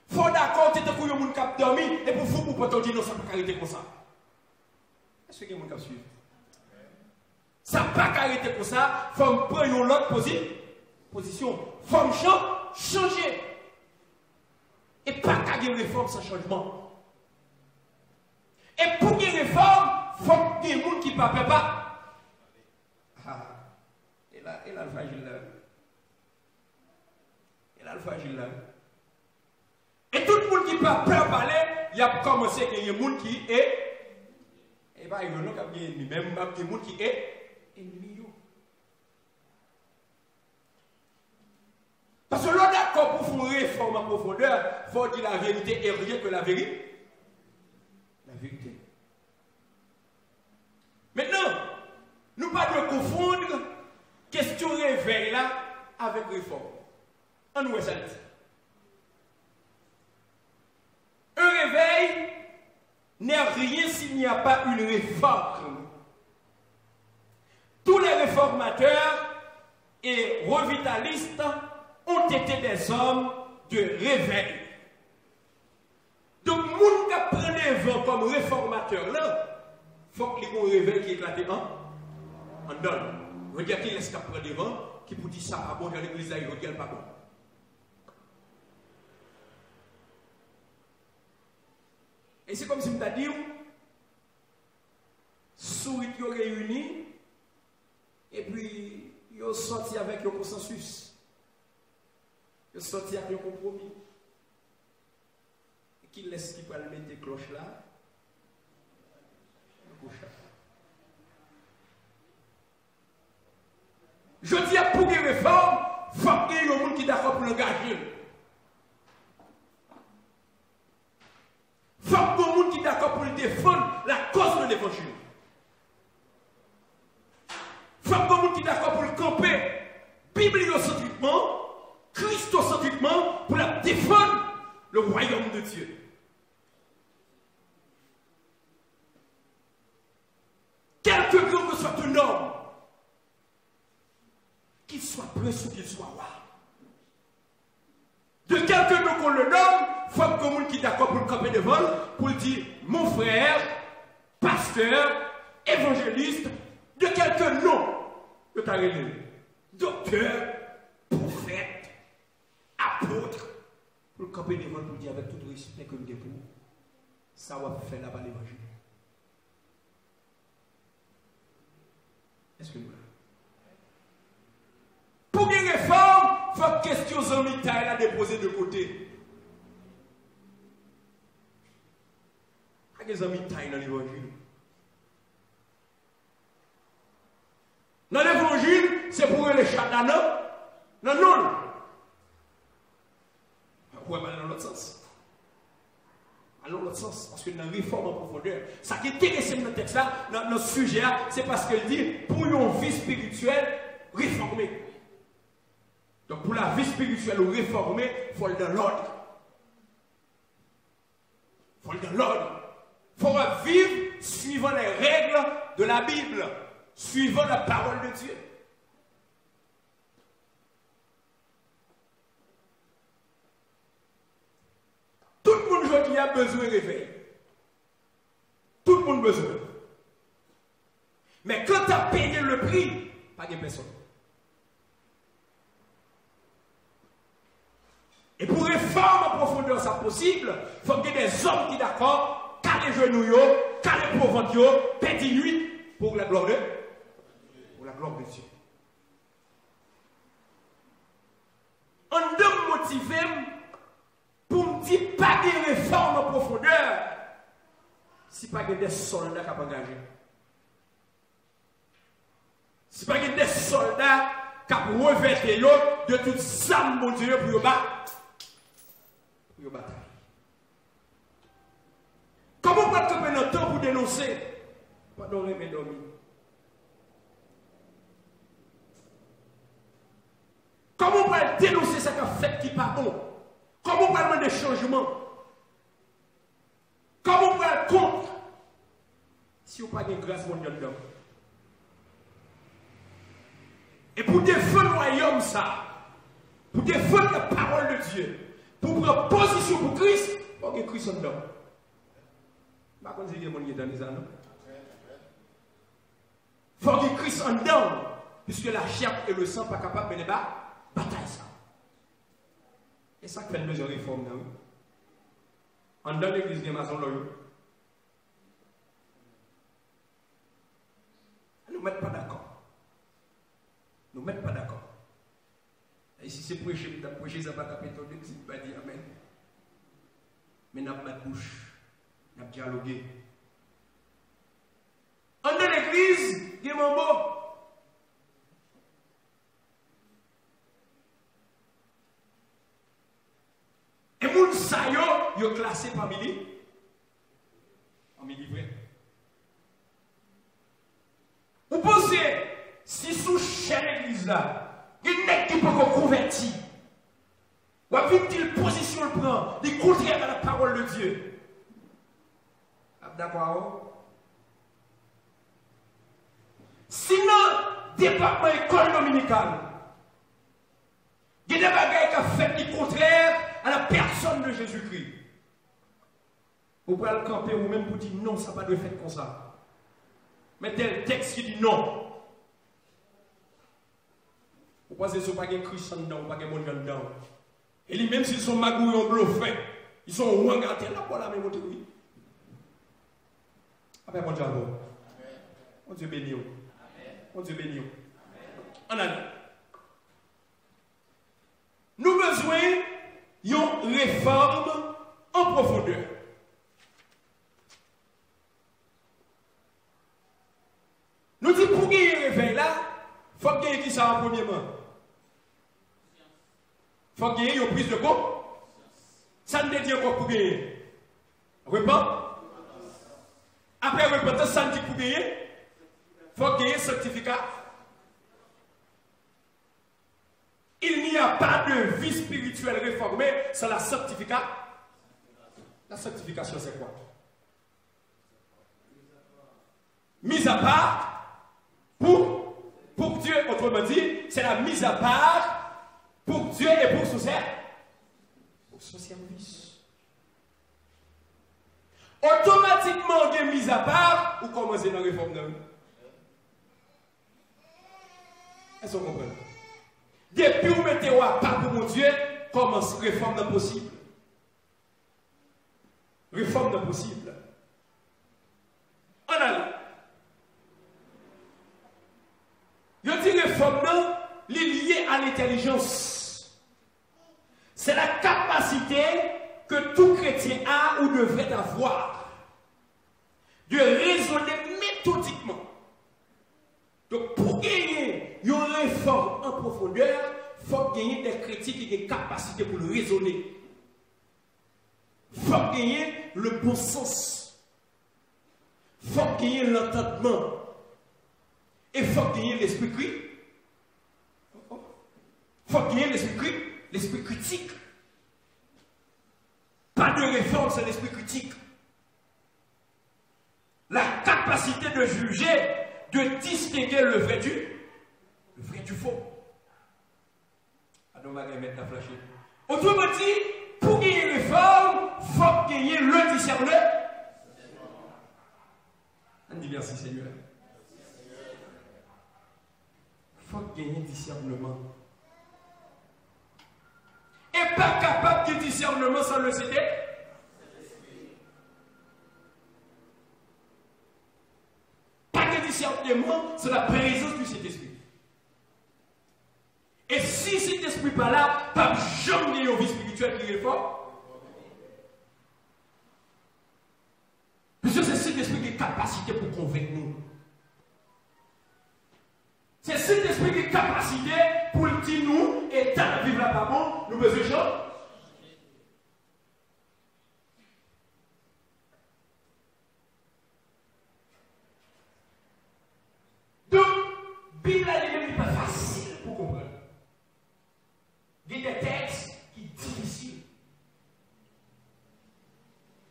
Il faut d'accord, tu es pour un monde qui a dormi, et pour vous, pour dire non, ça ne peut pas arrêter comme ça. Est-ce que quelqu'un qui suit? Ça ne peut pas arrêter comme ça, il faut prendre l'autre position. Il faut changer. Et pas qu'il y ait une réforme sans changement. Et pour qu'il y ait une réforme, il faut qu'il y ait des gens qui ne parlent pas. Et là, le fragile là. Et là, le fragile là. Et tout le monde qui peut parler, il a commencé à y a des gens qui est. Et bien, il y a même des gens qui est ennemi. Parce que l'on est d'accord pour faire une réforme en profondeur, il faut dire la vérité et rien que la vérité. La vérité. Maintenant, nous ne pouvons pas confondre question réveil là avec réforme. On nous ça. Un réveil n'est rien s'il n'y a pas une réforme. Tous les réformateurs et revitalistes ont été des hommes de réveil. Donc, les gens qui prennent les vents comme réformateurs, là, il faut qu'il y ait un réveil qui éclate en donne. Regarde qui laisse prendre des vents, qui vous dit ça, pas bon, dans l'église, il regarde pas bon. Et c'est comme si je me dit, souris qui réunis, et puis ils ont sorti avec un consensus. Ils ont sorti avec un compromis. Et qui laisse qui peut mettre des cloches là, je dis à pour des réformes, il faut qu'il y ait un monde qui est d'accord pour l'engager. Il faut qu'il y ait un monde qui est d'accord pour défendre la cause de l'évangile. Il faut qu'il y ait un monde qui est d'accord pour le camper bibliocentriquement, christocentriquement, pour la défendre le royaume de Dieu. Quelque grand que soit un homme, qu'il soit prince ou qu'il soit roi. De quelqu'un qu'on le nomme, il faut que quelqu'un qui est d'accord pour le camper devant, pour dire mon frère, pasteur, évangéliste, de quelqu'un non, de ta religion, docteur, prophète, apôtre, pour le camper devant, pour dire avec tout le respect que nous avons, ça va faire là-bas l'évangile. Est-ce que nous pour une réforme, il faut que question Zami taille la déposer de côté. Il y a des amis taille dans l'évangile. Dans l'évangile, c'est pour les chats non, non. Pourquoi pas dans l'autre sens? Allons dans l'autre sens, parce que dans la réforme en profondeur, ça qui est intéressant dans le texte là, dans notre sujet, c'est parce qu'il dit pour une vie spirituelle réformée. Donc pour la vie spirituelle ou réformée, il faut le dans l'ordre. Il faut le dans l'ordre. Il faut vivre suivant les règles de la Bible, suivant la parole de Dieu. Tout le monde aujourd'hui a besoin de réveil. Tout le monde a besoin. Mais quand tu as payé le prix, pas de personne. Et pour réforme en profondeur, ça possible, il faut qu'il y ait des hommes qui sont d'accord, qui les genoux, qui les pauvres, petit nuit, pour la gloire de Dieu. On doit motiver pour me dire pas de réforme en profondeur si pas des soldats qui ont engagé. Si pas des soldats qui ont revêté de toutes les âmes, mon Dieu, pour battre. Comment on peut trouver notre temps pour dénoncer? Pas dormir, mais dormir. Comment on peut dénoncer ce qu'a fait qui n'est pas bon? Comment on peut demander des changements? Comment on peut être contre? Si on n'a pas de grâce, on est dedans. Et pour défendre le royaume, ça, pour défendre la parole de Dieu, pour prendre position pour Christ, il faut que Christ soit dedans. Je ne sais pas si vous avez dans les années. Il faut que Christ soit dedans, puisque la chair et le sang ne sont pas capables de mener bataille. Ça. Et ça fait une mesure de réforme. En dans l'église de Maison Loyo. Nous ne mettons pas d'accord. Nous ne mettons pas d'accord. Et si c'est prêcher, ça va taper ton nez, si tu vas dire Amen. Mais nous n'avons pas de bouche. Nous avons dialogué. En dans l'église, il y a mon mot. Et moun sa yo classé parmi les vrais. Vous pensez, si sous chaque église là, il y a qui peut convertir, ou à une position le prend, des contraires à la parole de Dieu. D'accord? Sinon, département école dominicale, il y a des bagages qui ont fait du contraire à la personne de Jésus-Christ. Vous pouvez le camper ou même pour dire non, ça n'a pas de fait comme ça. Mais tel texte qui dit non. Vous pensez qu'ils ne sont pas des Christians dedans, pas des monde dedans. Et lui, même s'ils sont magouillons bluffés, ils sont ouangatés là pour la même oui. Après, bon Dieu, bon Dieu béni. Bon Dieu béni. En allez. Nous avons besoin d'une réforme en profondeur. Nous disons pour gagner un réveil là, il faut gagner qui ça en premier moment. Il faut gagner une prise de quoi? Ça ne dit encore pour gagner. Repent. Après repentance, ça ne dit pour gagner. Il faut gagner un certificat. Il n'y a pas de vie spirituelle réformée sans la sanctification. La sanctification, c'est quoi? Mise à part pour Dieu, autrement dit, c'est la mise à part pour Dieu et pour son service. Automatiquement, on est mise à part ou commencer dans la réforme. Est-ce que vous comprenez? Depuis où mettez à part pour mon Dieu, comment réforme n'est possible? Réforme n'est possible. En allant. Je dis réforme non, liée à l'intelligence. C'est la capacité que tout chrétien a ou devrait avoir de raisonner méthodiquement. Donc pour gagner profondeur, il faut gagner des chrétiens qui ont des capacités pour le raisonner. Il faut gagner le bon sens. Il faut gagner l'entendement. Et il faut gagner l'esprit critique. Il faut gagner l'esprit critique. Pas de réforme sans l'esprit critique. La capacité de juger, de distinguer le vrai du faux. Autrement dit, pour gagner une réforme, il faut gagner le discernement. On dit merci Seigneur. Il faut gagner discernement. Et pas capable de discernement sans le CD. Pas de discernement sans la présence du Saint-Esprit. Et si cet esprit n'est pas là, pas jamais une vie spirituelle qui est fort. Parce que c'est cet esprit qui a capacité pour convaincre nous. C'est cet esprit qui a capacité pour dire nous, et tant de vivre là-bas, bon, nous besoin de choses. Donc, la Bible n'est pas facile pour comprendre. Il y a des textes qui sont difficiles.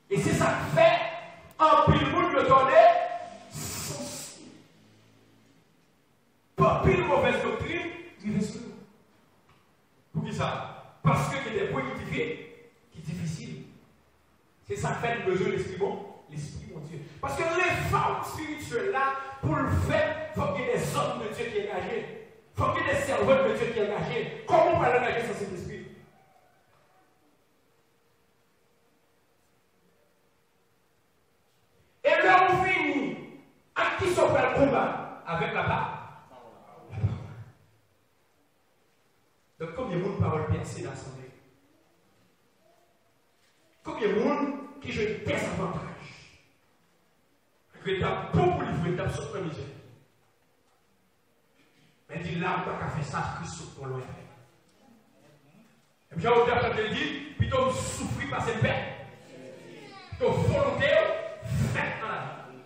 Et c'est ça qui fait un pile monde le donner sensible. Pas pile mauvaise doctrine, il reste nous. Pour qui ça? Parce qu'il y a des points qui sont difficiles. C'est ça qui fait le besoin de l'esprit bon Dieu. Parce que les femmes spirituelles là, pour le faire, il faut qu'il y ait des hommes de Dieu qui sont engagés. Il faut qu'il y ait des serveurs de Dieu qui sont engagés. Comment on va l'engager sans cet esprit? Et là, on finit. À qui s'offre le combat? Avec la parole. Donc, combien de monde parole percée dans l'assemblée? Combien de monde qui joue des avantages? Que tu as beaucoup de livres, tu as sauté la misère. Mais dit là, on n'a pas fait ça, Christ saute pour loin. Et puis, on a dit, puis tu as souffert par cette paix. Tu as volonté, fait dans la vie.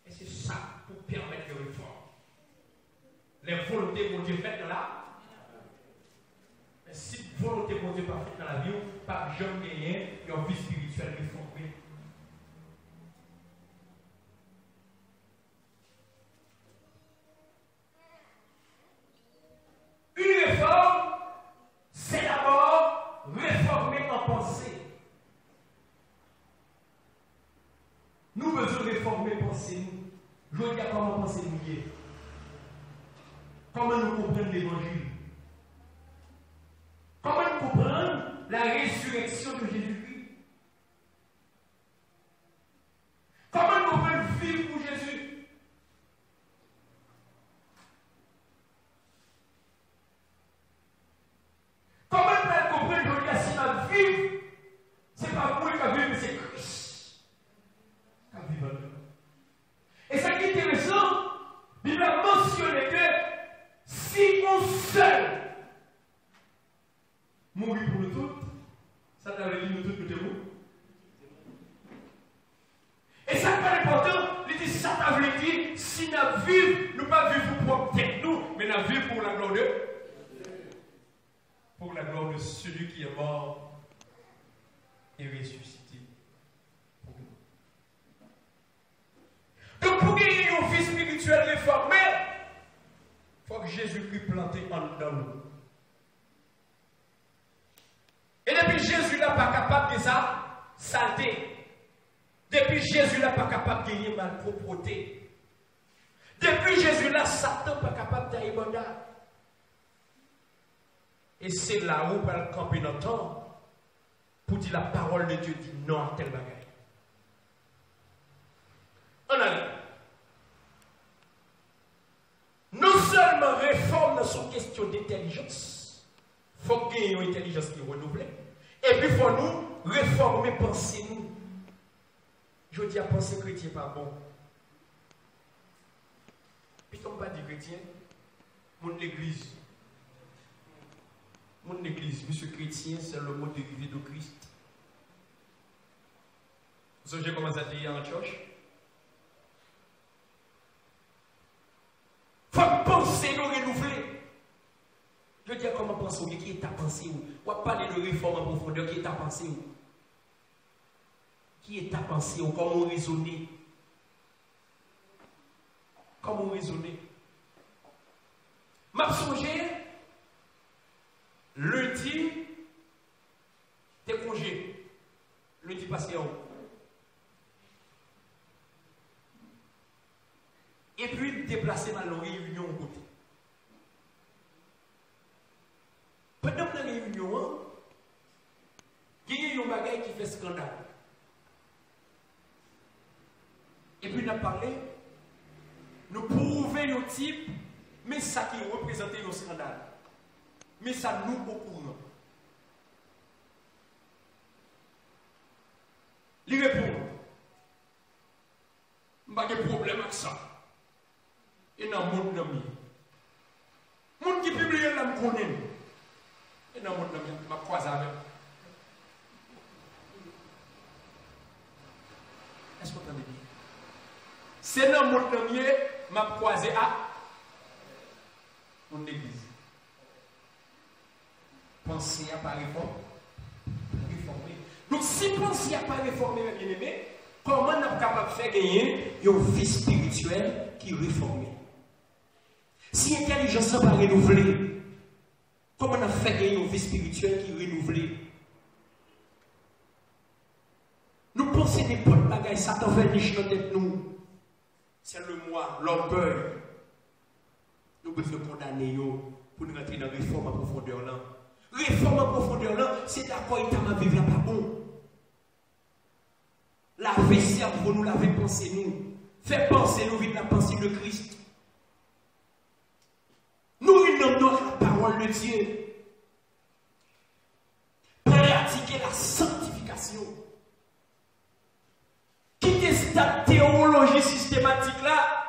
Et c'est ça pour permettre les réformes. Les volontés vont Dieu faites dans la vie. Mais si la volonté vont Dieu pas faite dans la vie, pas jamais gagner une vie spirituelle réformée. Une réforme, c'est d'abord réformer en pensée. Nous besoin réformer pensée nous. Je veux dire comment penser nous. Comment nous comprendre l'évangile. Comment nous comprendre la résurrection de Jésus-Christ. Comment nous comprendre vivre pour Jésus. Comment nous comprendre que si ma vie, ce n'est pas moi qui a vécu, mais c'est Christ qui a vécu. Et ce qui est intéressant, il a mentionné que si on seul mourir pour nous tous, ça t'avait dit nous tous que tu es mort. Et ça c'est important, il dit ça t'avait dit, si nous vivons, nous ne pas vivre pour propre tête nous, mais nous vivons pour la gloire de Dieu. Pour la gloire de celui qui est mort et ressuscité pour nous. Donc, pour gagner une vie spirituelle réformée, il faut que Jésus-Christ plante en nous. Et depuis Jésus n'est pas capable de ça, saleté. Depuis Jésus n'est pas capable de gagner malpropreté. Depuis Jésus là, Satan n'est pas capable d'aller bandar. Et c'est là où on va camper notre temps pour dire la parole de Dieu dit non à tel bagage. On a non seulement réforme dans son question d'intelligence, il faut qu'il y ait une intelligence qui est renouvelée. Et puis il faut nous réformer, penser nous. Je dis à penser chrétien pas bon. Puis on ne pas dire chrétien. Mon église. Mon église, monsieur chrétien, c'est le mot dérivé de Christ. Vous savez comment ça dit en church? Faut penser nous renouveler. Je dis comment penser, qui est ta pensée? On va parler de réforme en profondeur, qui est ta pensée? Qui est ta pensée? Comment raisonner? Comment raisonner? M'a songé, lundi, t'es congé. Lundi passé en haut. Et puis, déplacer dans la réunion au côté. Pendant la réunion, il y a un bagage qui fait scandale. Et puis, nous avons parlé, nous prouvons un type, mais ça qui représente un scandale. Mais ça nous au courant. Il répond, je n'ai pas de problème avec ça. Et dans le monde, les gens qui publient, là, me connaissent. Et dans le monde, je me croise avec. Est-ce que vous entendez bien? C'est dans le monde, je me croise à mon église. Pensez à pas réformer. Donc, si pensez à pas réformer, bien aimé, comment on est capable de faire gagner une vie spirituelle qui est réformée? Si l'intelligence n'est pas renouvelée, comment on a fait gagner une vie spirituelle qui est renouvelée? Nous pensons des bonnes bagailles, Satan fait niche dans tête nous. C'est le moi, l'orgueil. Nous devons condamner pour nous rentrer dans la réforme en profondeur là. Réforme en profondeur là, c'est d'accord, il t'a ma vivre là pas bon. Laver cerveau, nous laver pensée nous. Faire penser nous vite la pensée de Christ. Nous renommons la parole de Dieu. Pratiquer la sanctification. Quitter cette théologie systématique là.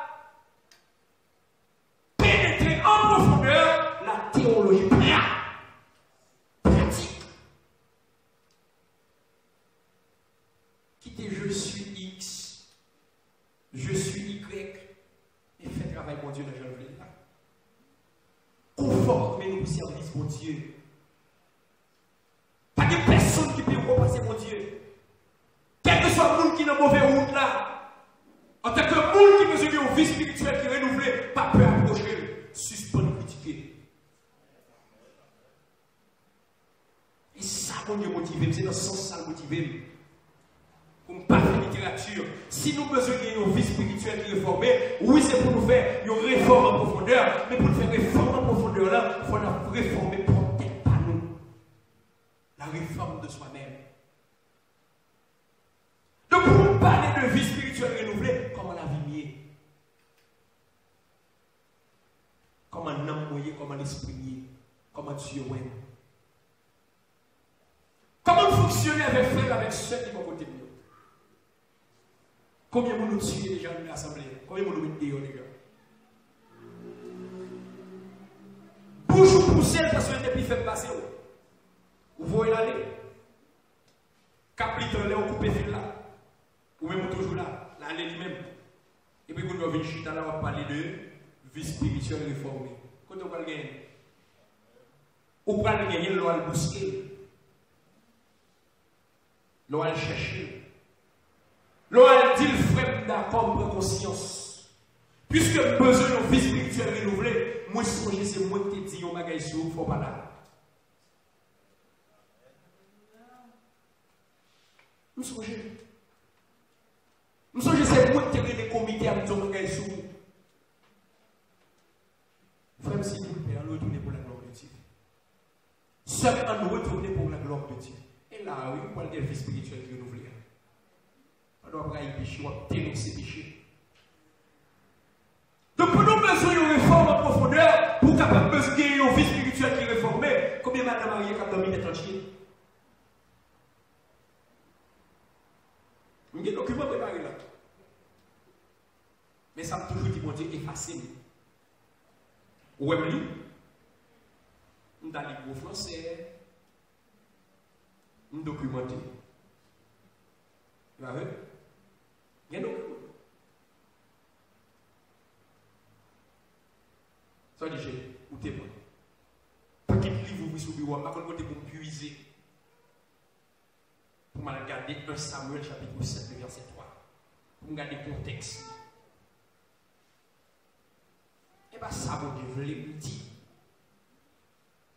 Pénétrer en profondeur la théologie pratique. Quitter je suis X, je suis Y, et fait travail pour Dieu dans le jeune là. Conformez-nous au service pour Dieu. Pas de personne qui peut repasser mon Dieu. Quel que soit le monde qui est dans la mauvaise route là, en tant que monde qui veut une vie spirituelle qui est renouvelée, pas peur approcher, suspendre, critiquer. Et ça, qu'on est motivé, c'est dans ce sens ça motivé. Pour ne pas faire littérature. Si nous besoin d'une vie spirituelle qui est réformée, oui, c'est pour nous faire une réforme en profondeur, mais pour nous faire une réforme en profondeur là, il faut la réformer peut-être pas nous. La réforme de soi-même. Donc, pour nous parler de vie spirituelle renouvelée, comment la vie mieux? Comment un homme moyen, comment l'esprit mieux? Comment Dieu ouais? Comment fonctionner avec frère, avec ceux qui vont côté de nous? Combien de nous tuent déjà dans l'assemblée? Combien de nous mettent dehors, les gars? Bouche ou pousser parce que depuis fait passer. Vous voyez l'aller? Capitan là, on coupe le fil là. Ou même toujours là, l'aller lui-même. Et puis quand on va venir chuter là, on va parler de vie spirituelle réformée. Quand on va le gagner? Ou pas le gagner, on va le bousquer. On va le chercher. L'on a dit le frère d'accord pour conscience. Puisque besoin d'une vie spirituelle renouvelée, moi je c'est moi qui te dis au magasin sur il faut pas là. Nous sommes c'est moi qui te dis des comités à ton magasin sur. Frère, si vous le payez, nous retourner pour la gloire de Dieu. Seulement nous retourner pour la gloire de Dieu. Et là, oui, on parle de vie spirituelle renouvelée. On doit pas y pécher, on doit dénoncer péché. Donc, pour nous besoin d'une réforme en profondeur, pour capable de gagner une vie spirituelle qui est réformée, combien de madame mariée qui a dormi d'être entier? Il y a des documents préparés là. Mais ça me toujours dit, mon Dieu, effacez-moi. Wembley, on a les gros français, on documenté. Vous voyez? Il y a un document. Ça dit, ou t'es bon. Paquet de livres, vous sur le bureau, par contre, vous puiser. Pour me regarder 1 Samuel chapitre 7, verset 3. Pour me regarder le contexte. Et bien, ça, mon Dieu, je l'ai dit.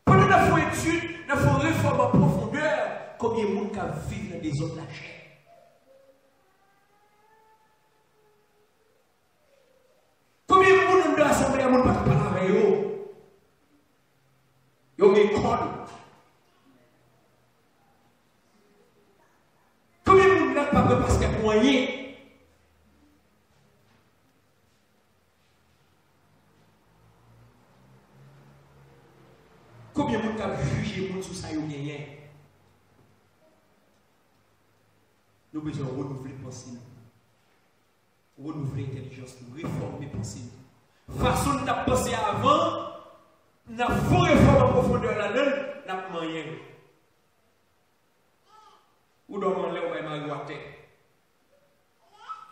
Pendant la fois étude, il faut réforme en profondeur. Combien de monde qui vivent dans des zones de la chair? Combien de monde dans l'assemblée à monde pas parler avec eux? Ils ont une école. Combien de monde n'a pas parce qu'il y a moyen? Combien de monde a jugé monde sur ça y gagné? Nous avons besoin de renouveler pensée, renouveler l'intelligence, réformer pensée. Façon de penser avant, nous avons réforme en profondeur là-dedans, nous n'avons rien. Ou dans l'air, on va m'arrêter.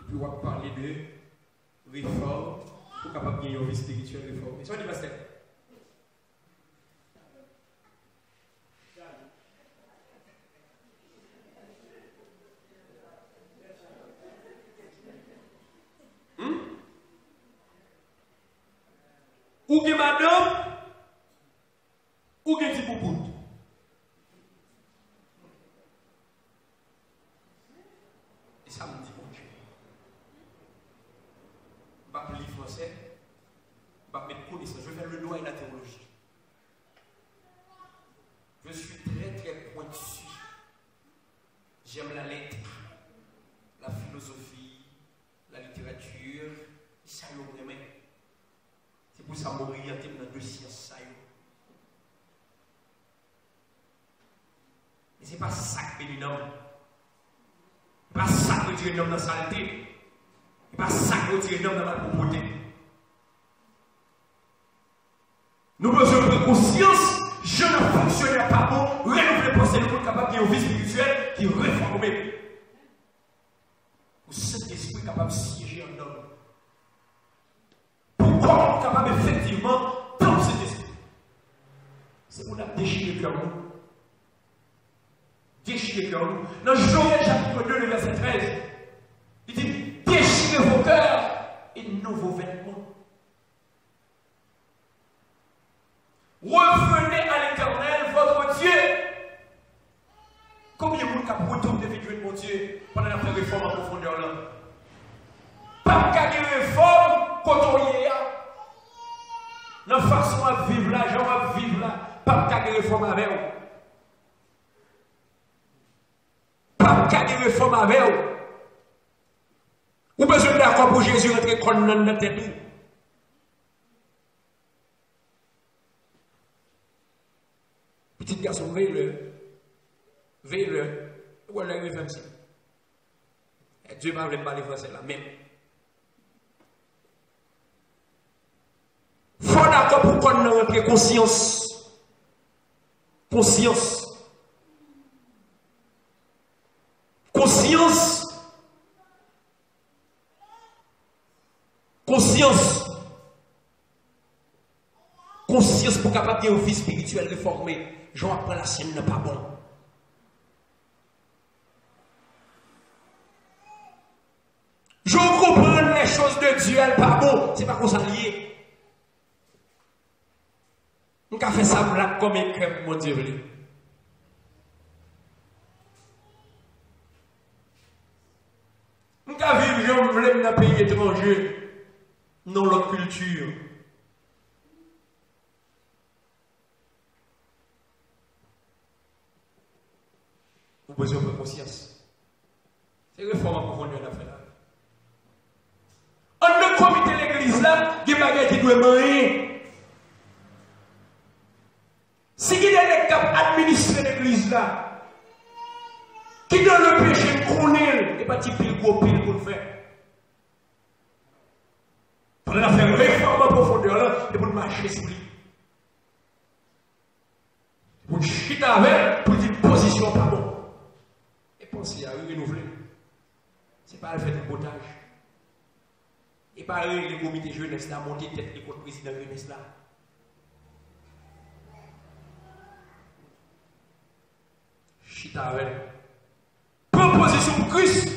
Et puis on va parler de réforme pour capable de gagner une vie spirituelle réformée. Soit dit pasteur. Ou bien madame, ou bien petit bouboute. Et ça me dit, mon Dieu. Je vais appeler français, je vais mettre connaissance, je vais faire le droit et la théologie. Je suis très très pointu. J'aime la lettre, la philosophie, la littérature, ça y est vraiment. C'est pour ça que je m'oriente dans deux sciences. Mais ce n'est pas ça que fait l'homme. Ce n'est pas ça que retire l'homme dans la saleté. Ce n'est pas ça que retire l'homme dans la pauvreté. Nous devons prendre conscience, je ne fonctionne pas bon, renouveler pensée, nous sommes capables d'une vie spirituelle qui réforme. Pour cet esprit capable de siéger en homme. Comment capable effectivement dans cet esprit? C'est pour la déchirer le cœur. Déchirer le cœur. Dans Joël chapitre 2, le verset 13, il dit déchirez vos cœurs et non vos vêtements. Revenez à l'Éternel, votre Dieu. Combien de monde qui a retourné de mon Dieu pendant la réforme en profondeur là? Pas de réforme quand on y est. La façon à vivre là, genre à vivre là, pas de réforme avec vous. Pas de réforme avec vous. Ou besoin d'accord pour Jésus rentrer comme dans la tête. Petit garçon, veille-le. Veille-le. Où est le référence? Dieu m'a voulu parler français là, même. Faut d'accord pour qu'on rentre conscience. Conscience. Conscience. Conscience. Conscience pour capable de vie spirituelle réformée. Jean après la sienne n'est pas bon. Je comprends les choses de Dieu, elle n'est pas bon. C'est pas qu'on s'allie. On a fait ça blague comme un crème, mon Dieu. On a vivre dans un pays étranger, non l'autre culture. Vous posez un peu conscience. C'est réforme en profondeur la fait là. On ne comité l'église là, il y a des bagages qui doivent mourir. Si il y a des capables d'administrer l'église là, qui dans le péché connaît, et pas type pile gros pile pour le faire. On a fait une réforme en profondeur là, et pour marcher sur lui. Pour chiter avec, pour dire position pas bon. Et pensez à renouveler. Ce n'est pas le fait de botage. Et pas les comités jeunesse là, monter tête les contre président jeunesse là. Chita avec. Proposition pour Christ.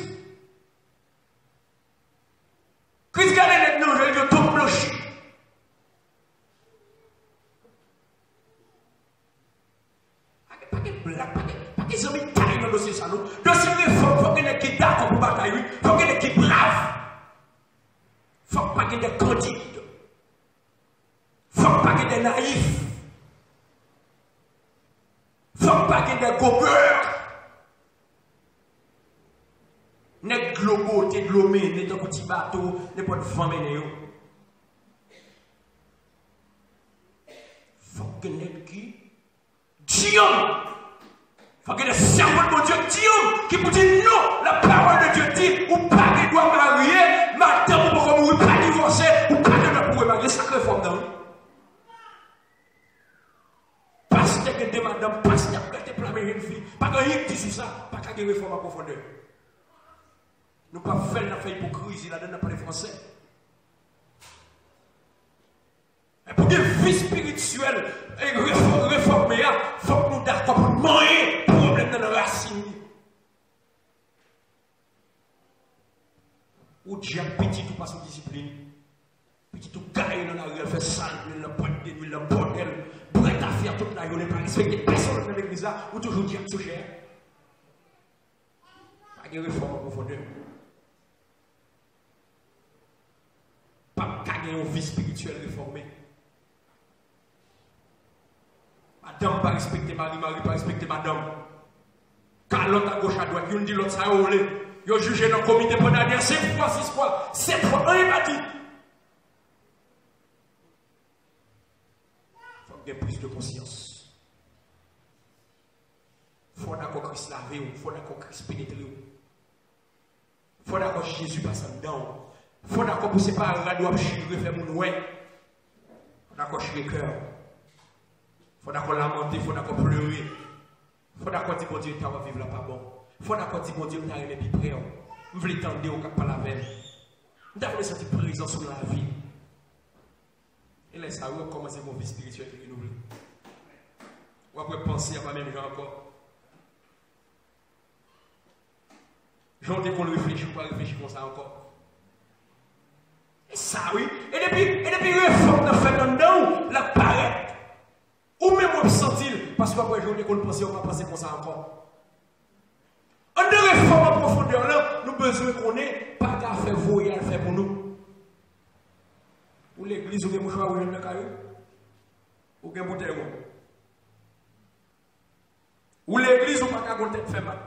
Christ gagne les nouvelles de tout bloché. Pas de blague, pas de amis taille dans le dossier ça. Dossier réforme, il faut qu'il y ait qui d'accord pour bataille, il faut qu'il y ait qui brave. Il ne faut pas qu'il y ait des candides. Il ne faut pas qu'il y ait des naïfs. Il ne faut pas qu'il y ait des gogueurs. N'est globo, t'es glomé, n'est un petit bateau, n'est pas de vent mené. Faut que n'est qui? Dieu! Faut que les servants de Dieu, Dieu, qui vous dit non, la parole de Dieu dit, ou pas qu'il doit marier, madame, ou pas mourir, pas divorcer, ou pas qu'il doit pouvoir marier, sacré forme dans. Pasteur que des madame, pasteur que des plamé une fille, pas qu'il y ait dit sur ça, pas qu'il y ait réforme en profondeur. Nous ne pouvons pas faire une hypocrisie là-dedans, pas les Français. Et pour que vie spirituelle et réformée, il faut que nous d'accord pour manger problème dans la racine. Ou déjà petit tout pas sous discipline. Petit tout gagne dans la rue, fait sale, la pointe de nuit, la bordel, prêt à faire toute la journée, pas respecter personne dans l'église là, ou toujours dire tout cher. Pas de réforme en profondeur. Pas gagner une vie spirituelle réformée. Madame pas respecter Marie, Marie pas respecter madame. Car l'autre à gauche à droite, il dit l'autre ça a roulé. Il a jugé dans le comité pendant 5 fois, 6 fois, 7 fois, on n'est pas dit. Il faut qu'il y ait plus de conscience. Il faut d'accord Christ laver, il faut d'accord Christ pénétrer. Il faut d'accord Jésus passe dedans. Il faut d'accord pour séparer la doigt, chier, faire mon oué. Il faut d'accord chier le cœur. Il faut d'accord lamenter, il faut d'accord pleurer. Il faut d'accord dire, bon Dieu, tu vas vivre là pas bon. Il faut d'accord dire, bon Dieu, tu as aimé plus près. Je veux l'étendre au cap à la veille. Je veux sentir présent sur la vie. Et là, ça va commencer mon vie spirituelle qui renouvelée. Ou après penser à pas même gens encore. J'en ai qu'on réfléchit ou pas réfléchir comme ça encore. Et ça, oui. Et depuis réforme de fait dedans, la paraît. Ou même on sentir, parce qu'après journée qu'on pense, on va penser comme ça encore. En de réforme en profondeur là, nous besoin qu'on ait pas qu'à faire voyer à faire pour nous. Ou l'église, ou bien mouchoir, ou bien le caillou, ou bien bouteille. Ou l'église, ou pas qu'à compter de faire mal.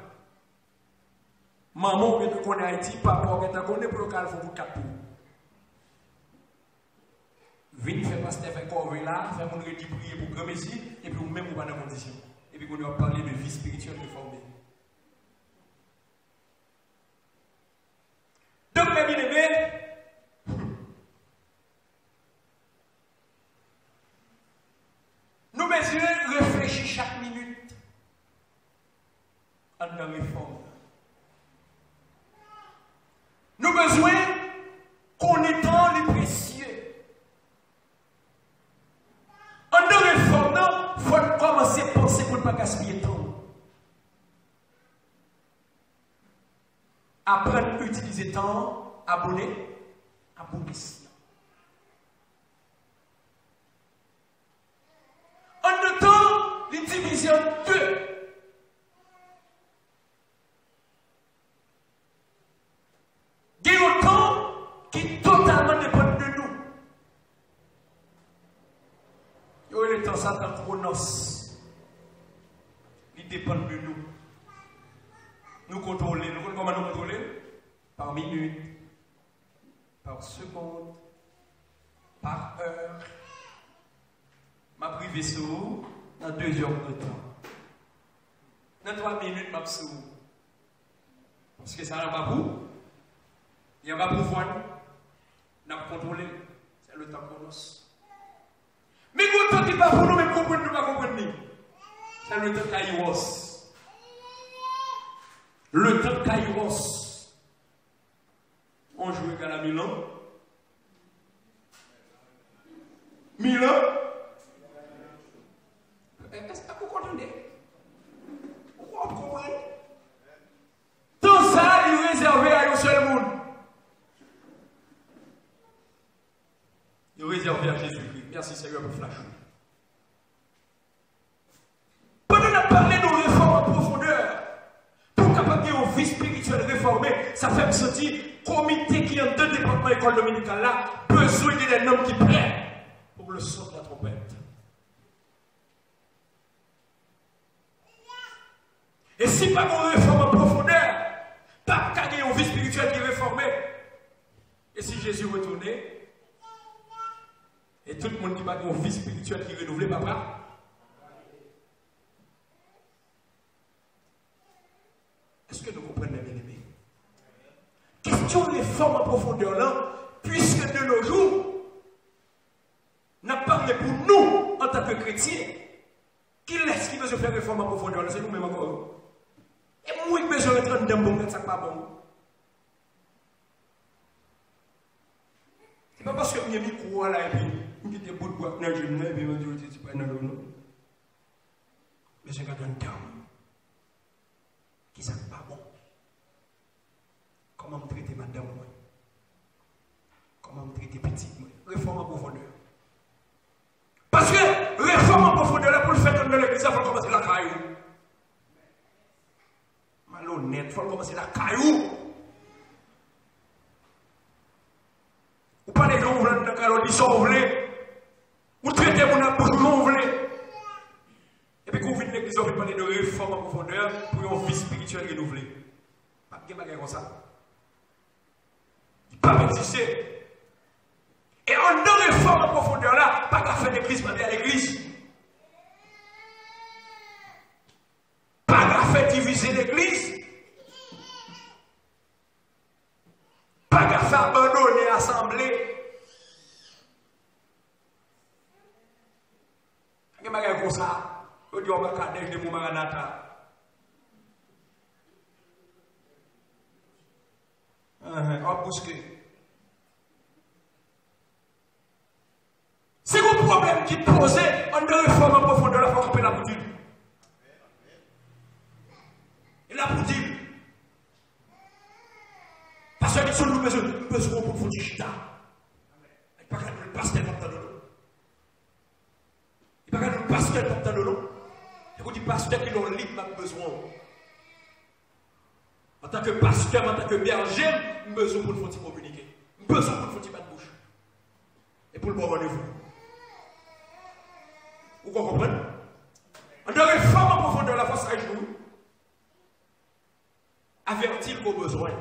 Maman, on connaît Haïti, papa, on connaît pour le calme, il faut vous 4 tours. Venez faire pasteur, faire corps là, faire mon rédit prier pour grand Messie, et puis vous-même, vous pas dans condition. Et puis, on va parler de vie spirituelle réformée. Donc, mes bien-aimés, nous mesurons, réfléchir chaque minute en la réforme. Nous besoin connaître les précieux. En de réforme, il faut commencer à penser pour ne pas gaspiller de temps. Apprendre à utiliser le temps, abonner. En de temps, les divisions en 2. Il y a un temps qui totalement dépend de nous. Il y a le temps Satan chronos. Il dépend de nous. Nous contrôlons. Nous comment nous contrôler? Par minute, par seconde, par heure. Ma privé sous dans 2 heures de temps. Dans 3 minutes, ma sous. Parce que ça n'a pas pour. Il n'y a pas pour voir. Nous avons contrôlé. temps chronos. Mais le temps qui va pour nous, mais comprendre nous, pas comprendre. C'est le temps Kairos. Le temps Kairos. On joue égal à Milan. Milan. Est-ce que vous comprenez? Vous comprenez? Tout ça, il est réservé à un seul monde. Il est réservé à Jésus-Christ. Merci Seigneur pour flash. Pendant qu'on a parlé de réforme en profondeur, pour capable de une vie spirituelle réformée, ça fait me sentir comité qui est en deux départements école dominicale là, besoin d'un homme qui prêt pour le son de la trompette. Et si pas une réforme en profondeur, pas qu'il y ait une vie spirituelle qui est réformée, et si Jésus retournait, et tout le monde qui n'a une vie spirituelle qui est renouvelée, papa, est-ce que nous comprenons bien aimé? Question de réforme en profondeur là, puisque de nos jours, n'a parlé pour nous en tant que chrétiens, qui laisse qui veut se faire réforme en profondeur là, c'est nous-mêmes encore. Et moi qui besoin de rentrer dans bon, ça pas bon. C'est pas parce que je mis micro là et puis je dis bout de bois dans le gym et puis je dis c'est pas dans l'eau. Mais c'est quand on terme qui ça pas bon. Comment me traiter madame moi? Comment me traiter petite moi? Réforme en profondeur. Parce que réforme en profondeur là pour le faire dans l'église, il faut commencer la caillou. Malhonnête, il faut commencer la caillou. Ou pas les gens qui veulent dans le caillou, ou traiter mon bouche, vous voulez. Et puis, quand vous venez l'église, vous parlez de réforme en profondeur pour une vie spirituelle renouvelée. Pas de bagarre comme ça. Il ne peut pas exister. Et en dans réforme en profondeur là, pas qu'à faire l'église, pas à l'église. Pas qu'à faire diviser l'église. Pas qu'à faire abandonner l'assemblée. Il y a des choses comme ça. On dit on va cadeau de mon maranatha. On va bousquer. C'est un problème qui posait en réforme en profondeur, il faut couper la poudre. Et la poudre. Parce que nous avons besoin pour vous dire. Il n'y a pas qu'à nous passer dans le l'eau. Il n'y a pas qu'à nous passer dans le l'eau. Et vous dites, pasteur qui l'ont libre, a besoin. En tant que pasteur, en tant que berger, nous avons besoin pour nous communiquer. Nous avons besoin pour nous faire de bouche. Et pour le bon rendez-vous. Vous comprenez? En tant que femme en profondeur, la force à jour, avertit vos besoins.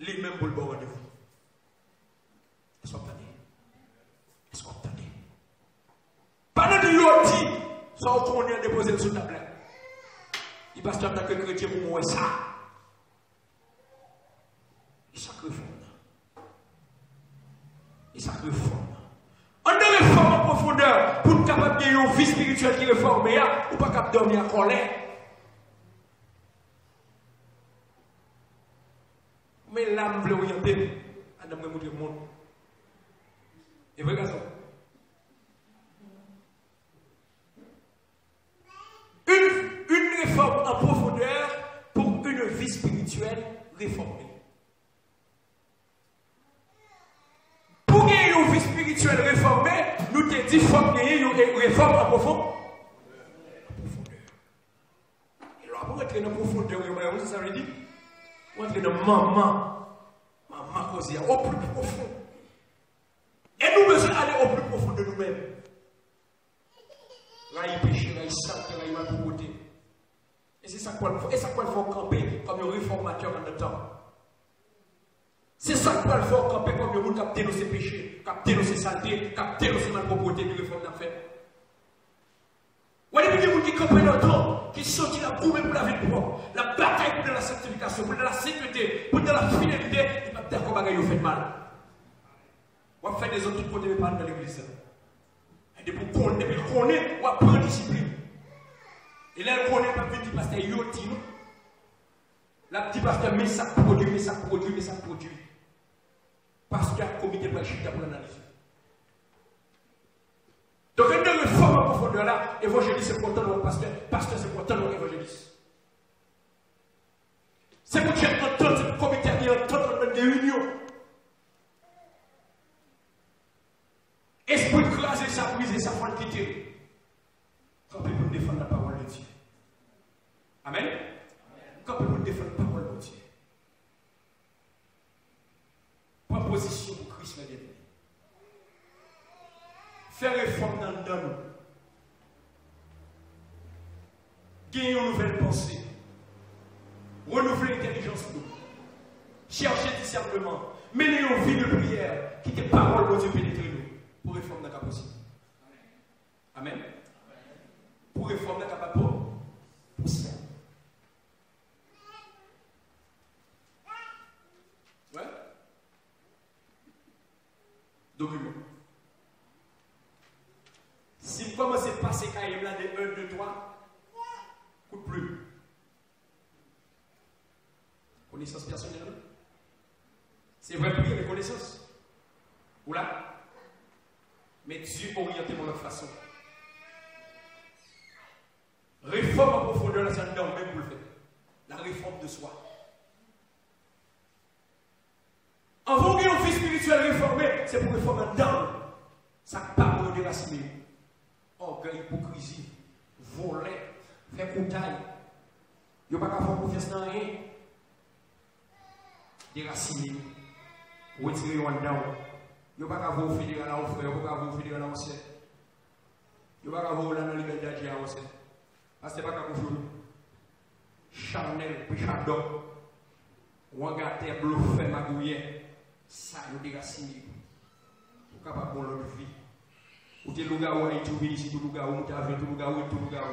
Lui-même pour le bon rendez-vous. Est-ce que vous entendez? Est-ce que vous entendez? Pendant que vous dit, soit qu'on est déposé sur la table. Il passe en tant que chrétien pour moi ça. Il sacrifie. Il sacrifie. On ne réforme en profondeur pour être capable de gagner une vie spirituelle qui réforme, ou pas capable de dormir en colère. Mais l'âme veut orienter. Adam veut montrer le monde. Et vrai garçon. Une réforme en profondeur pour une vie spirituelle réformée. Pour gagner une vie spirituelle réformée, nous te dit qu'il faut gagner une réforme en profondeur. Et là, pour entrer dans la profondeur, ça veut dire pour entrer dans maman cause au plus profond. Et nous besoin d'aller au plus profond de nous-mêmes. Là, il péché, là, il sale, là, il va pour côté. Et c'est ça qu'il faut camper comme un réformateur en notre temps. C'est ça qu'il faut camper comme un monde capter nos péchés, capter nos saletés, capter nos malpropretés de réforme d'affaires. fait. Ou les gens qui campent dans le temps, qui sont là pour la vie propre, la bataille pour la sanctification, pour la sécurité, pour la fidélité, ils ne peuvent pas dire qu'on va fait mal. Ou On fait des autres côtés, mais pas dans l'église. Et depuis qu'on connaît, on apprend discipline. Et là, on connaît pas petit pasteur Yoti. La petite pasteur met ça produit. Parce qu'il y a un comité pour l'analyse. Donc, une réforme en profondeur là, évangéliste c'est pourtant le pasteur c'est pourtant l'évangéliste. C'est pour que j'ai entendu le comité qui entend des réunions. Esprit craser ça, briser ça, faut le quitter. Quand on peut défendre la parole de Dieu. Amen. Quand on peut défendre la parole de Dieu. Proposition pour Christ, mes bien-aimés. Faire réforme dans nous. Gagner une nouvelle pensée. Renouveler l'intelligence de nous. Chercher discernement. Mener une vie de prière qui est parole de Dieu pénétrer nous. Pour réformer la capacité. Amen. Pour réformer la capacité. Pour ça. Ouais. Document. Si vous commencez à passer quand il y a des 1, 2, 3, coup de plume. Connaissance personnelle. C'est vrai prier avec connaissance. Ou là? Mais Dieu orienté de notre façon. Réforme en profondeur, là, c'est un homme même pour le faire. La réforme de soi. En vous une vie spirituelle réformée, c'est pour réformer un homme. Ça parle de déraciner. Orgueil, hypocrisie, voler, faire coutaille. Il n'y a pas qu'à faire confiance dans rien. Déraciner. Retirer un down. Il n'y a pas qu'à vous fédérer à l'offre, il n'y a pas qu'à vous fédérer à l'offre. Il n'y a pas qu'à vous dans la liberté d'agir à l'offre. Parce que ce n'est pas qu'à vous charnel, péchador, ou un gâté, bluffé, magouillé, ça nous déracine. Vous êtes capable de l'autre vie. Ou t'es le gars où il est ici, tout le gars où tu as vu, tout le gars où tout le gars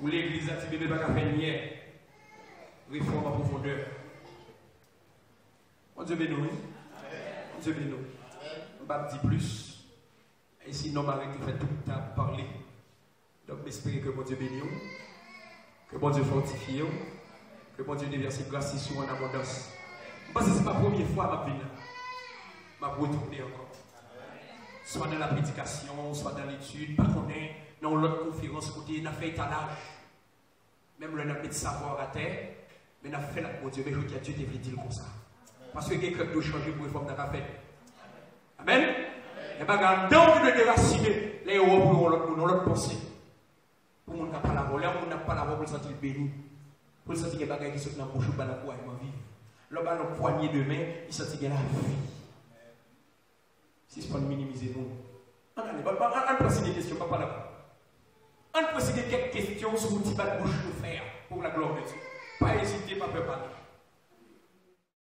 où l'église a tiré pas qu'à faire hier. Réforme en profondeur. On Dieu bénit. Dieu bénit. On va dire plus. Et sinon, on va arrêter de faire tout le temps pour parler. Donc, j'espère que mon Dieu bénisse, que mon Dieu fortifie, que mon Dieu déverse grâce sur en abondance. Parce que ce n'est pas la première fois que je viens. Je vais retourner encore. Soit dans la prédication, soit dans l'étude, pas qu'on est dans l'autre conférence, côté, on a fait étalage. Même le n'a pas de savoir à terre, mais on a fait la pour Dieu, mais je dis à Dieu, devrait dire comme ça. Parce que quelqu'un doit changer pour réformer dans la fête. Amen. Et bien, dans le déraciner, les héros pour l'autre pensée. Pour qu'on n'a pas la voix, on n'a pas la voix pour le sentir béni. Pour le sentir qu'il y a des choses qui sont dans la bouche, dans la voix, il va vivre. Là, dans le poignet de main, il sentit qu'il y a la vie. Si ce n'est pas minimiser nous. On pose des questions, pas là. On pose quelques questions sur le petit bas de bouche nous faire pour la gloire de Dieu. Pas hésiter, pas préparer.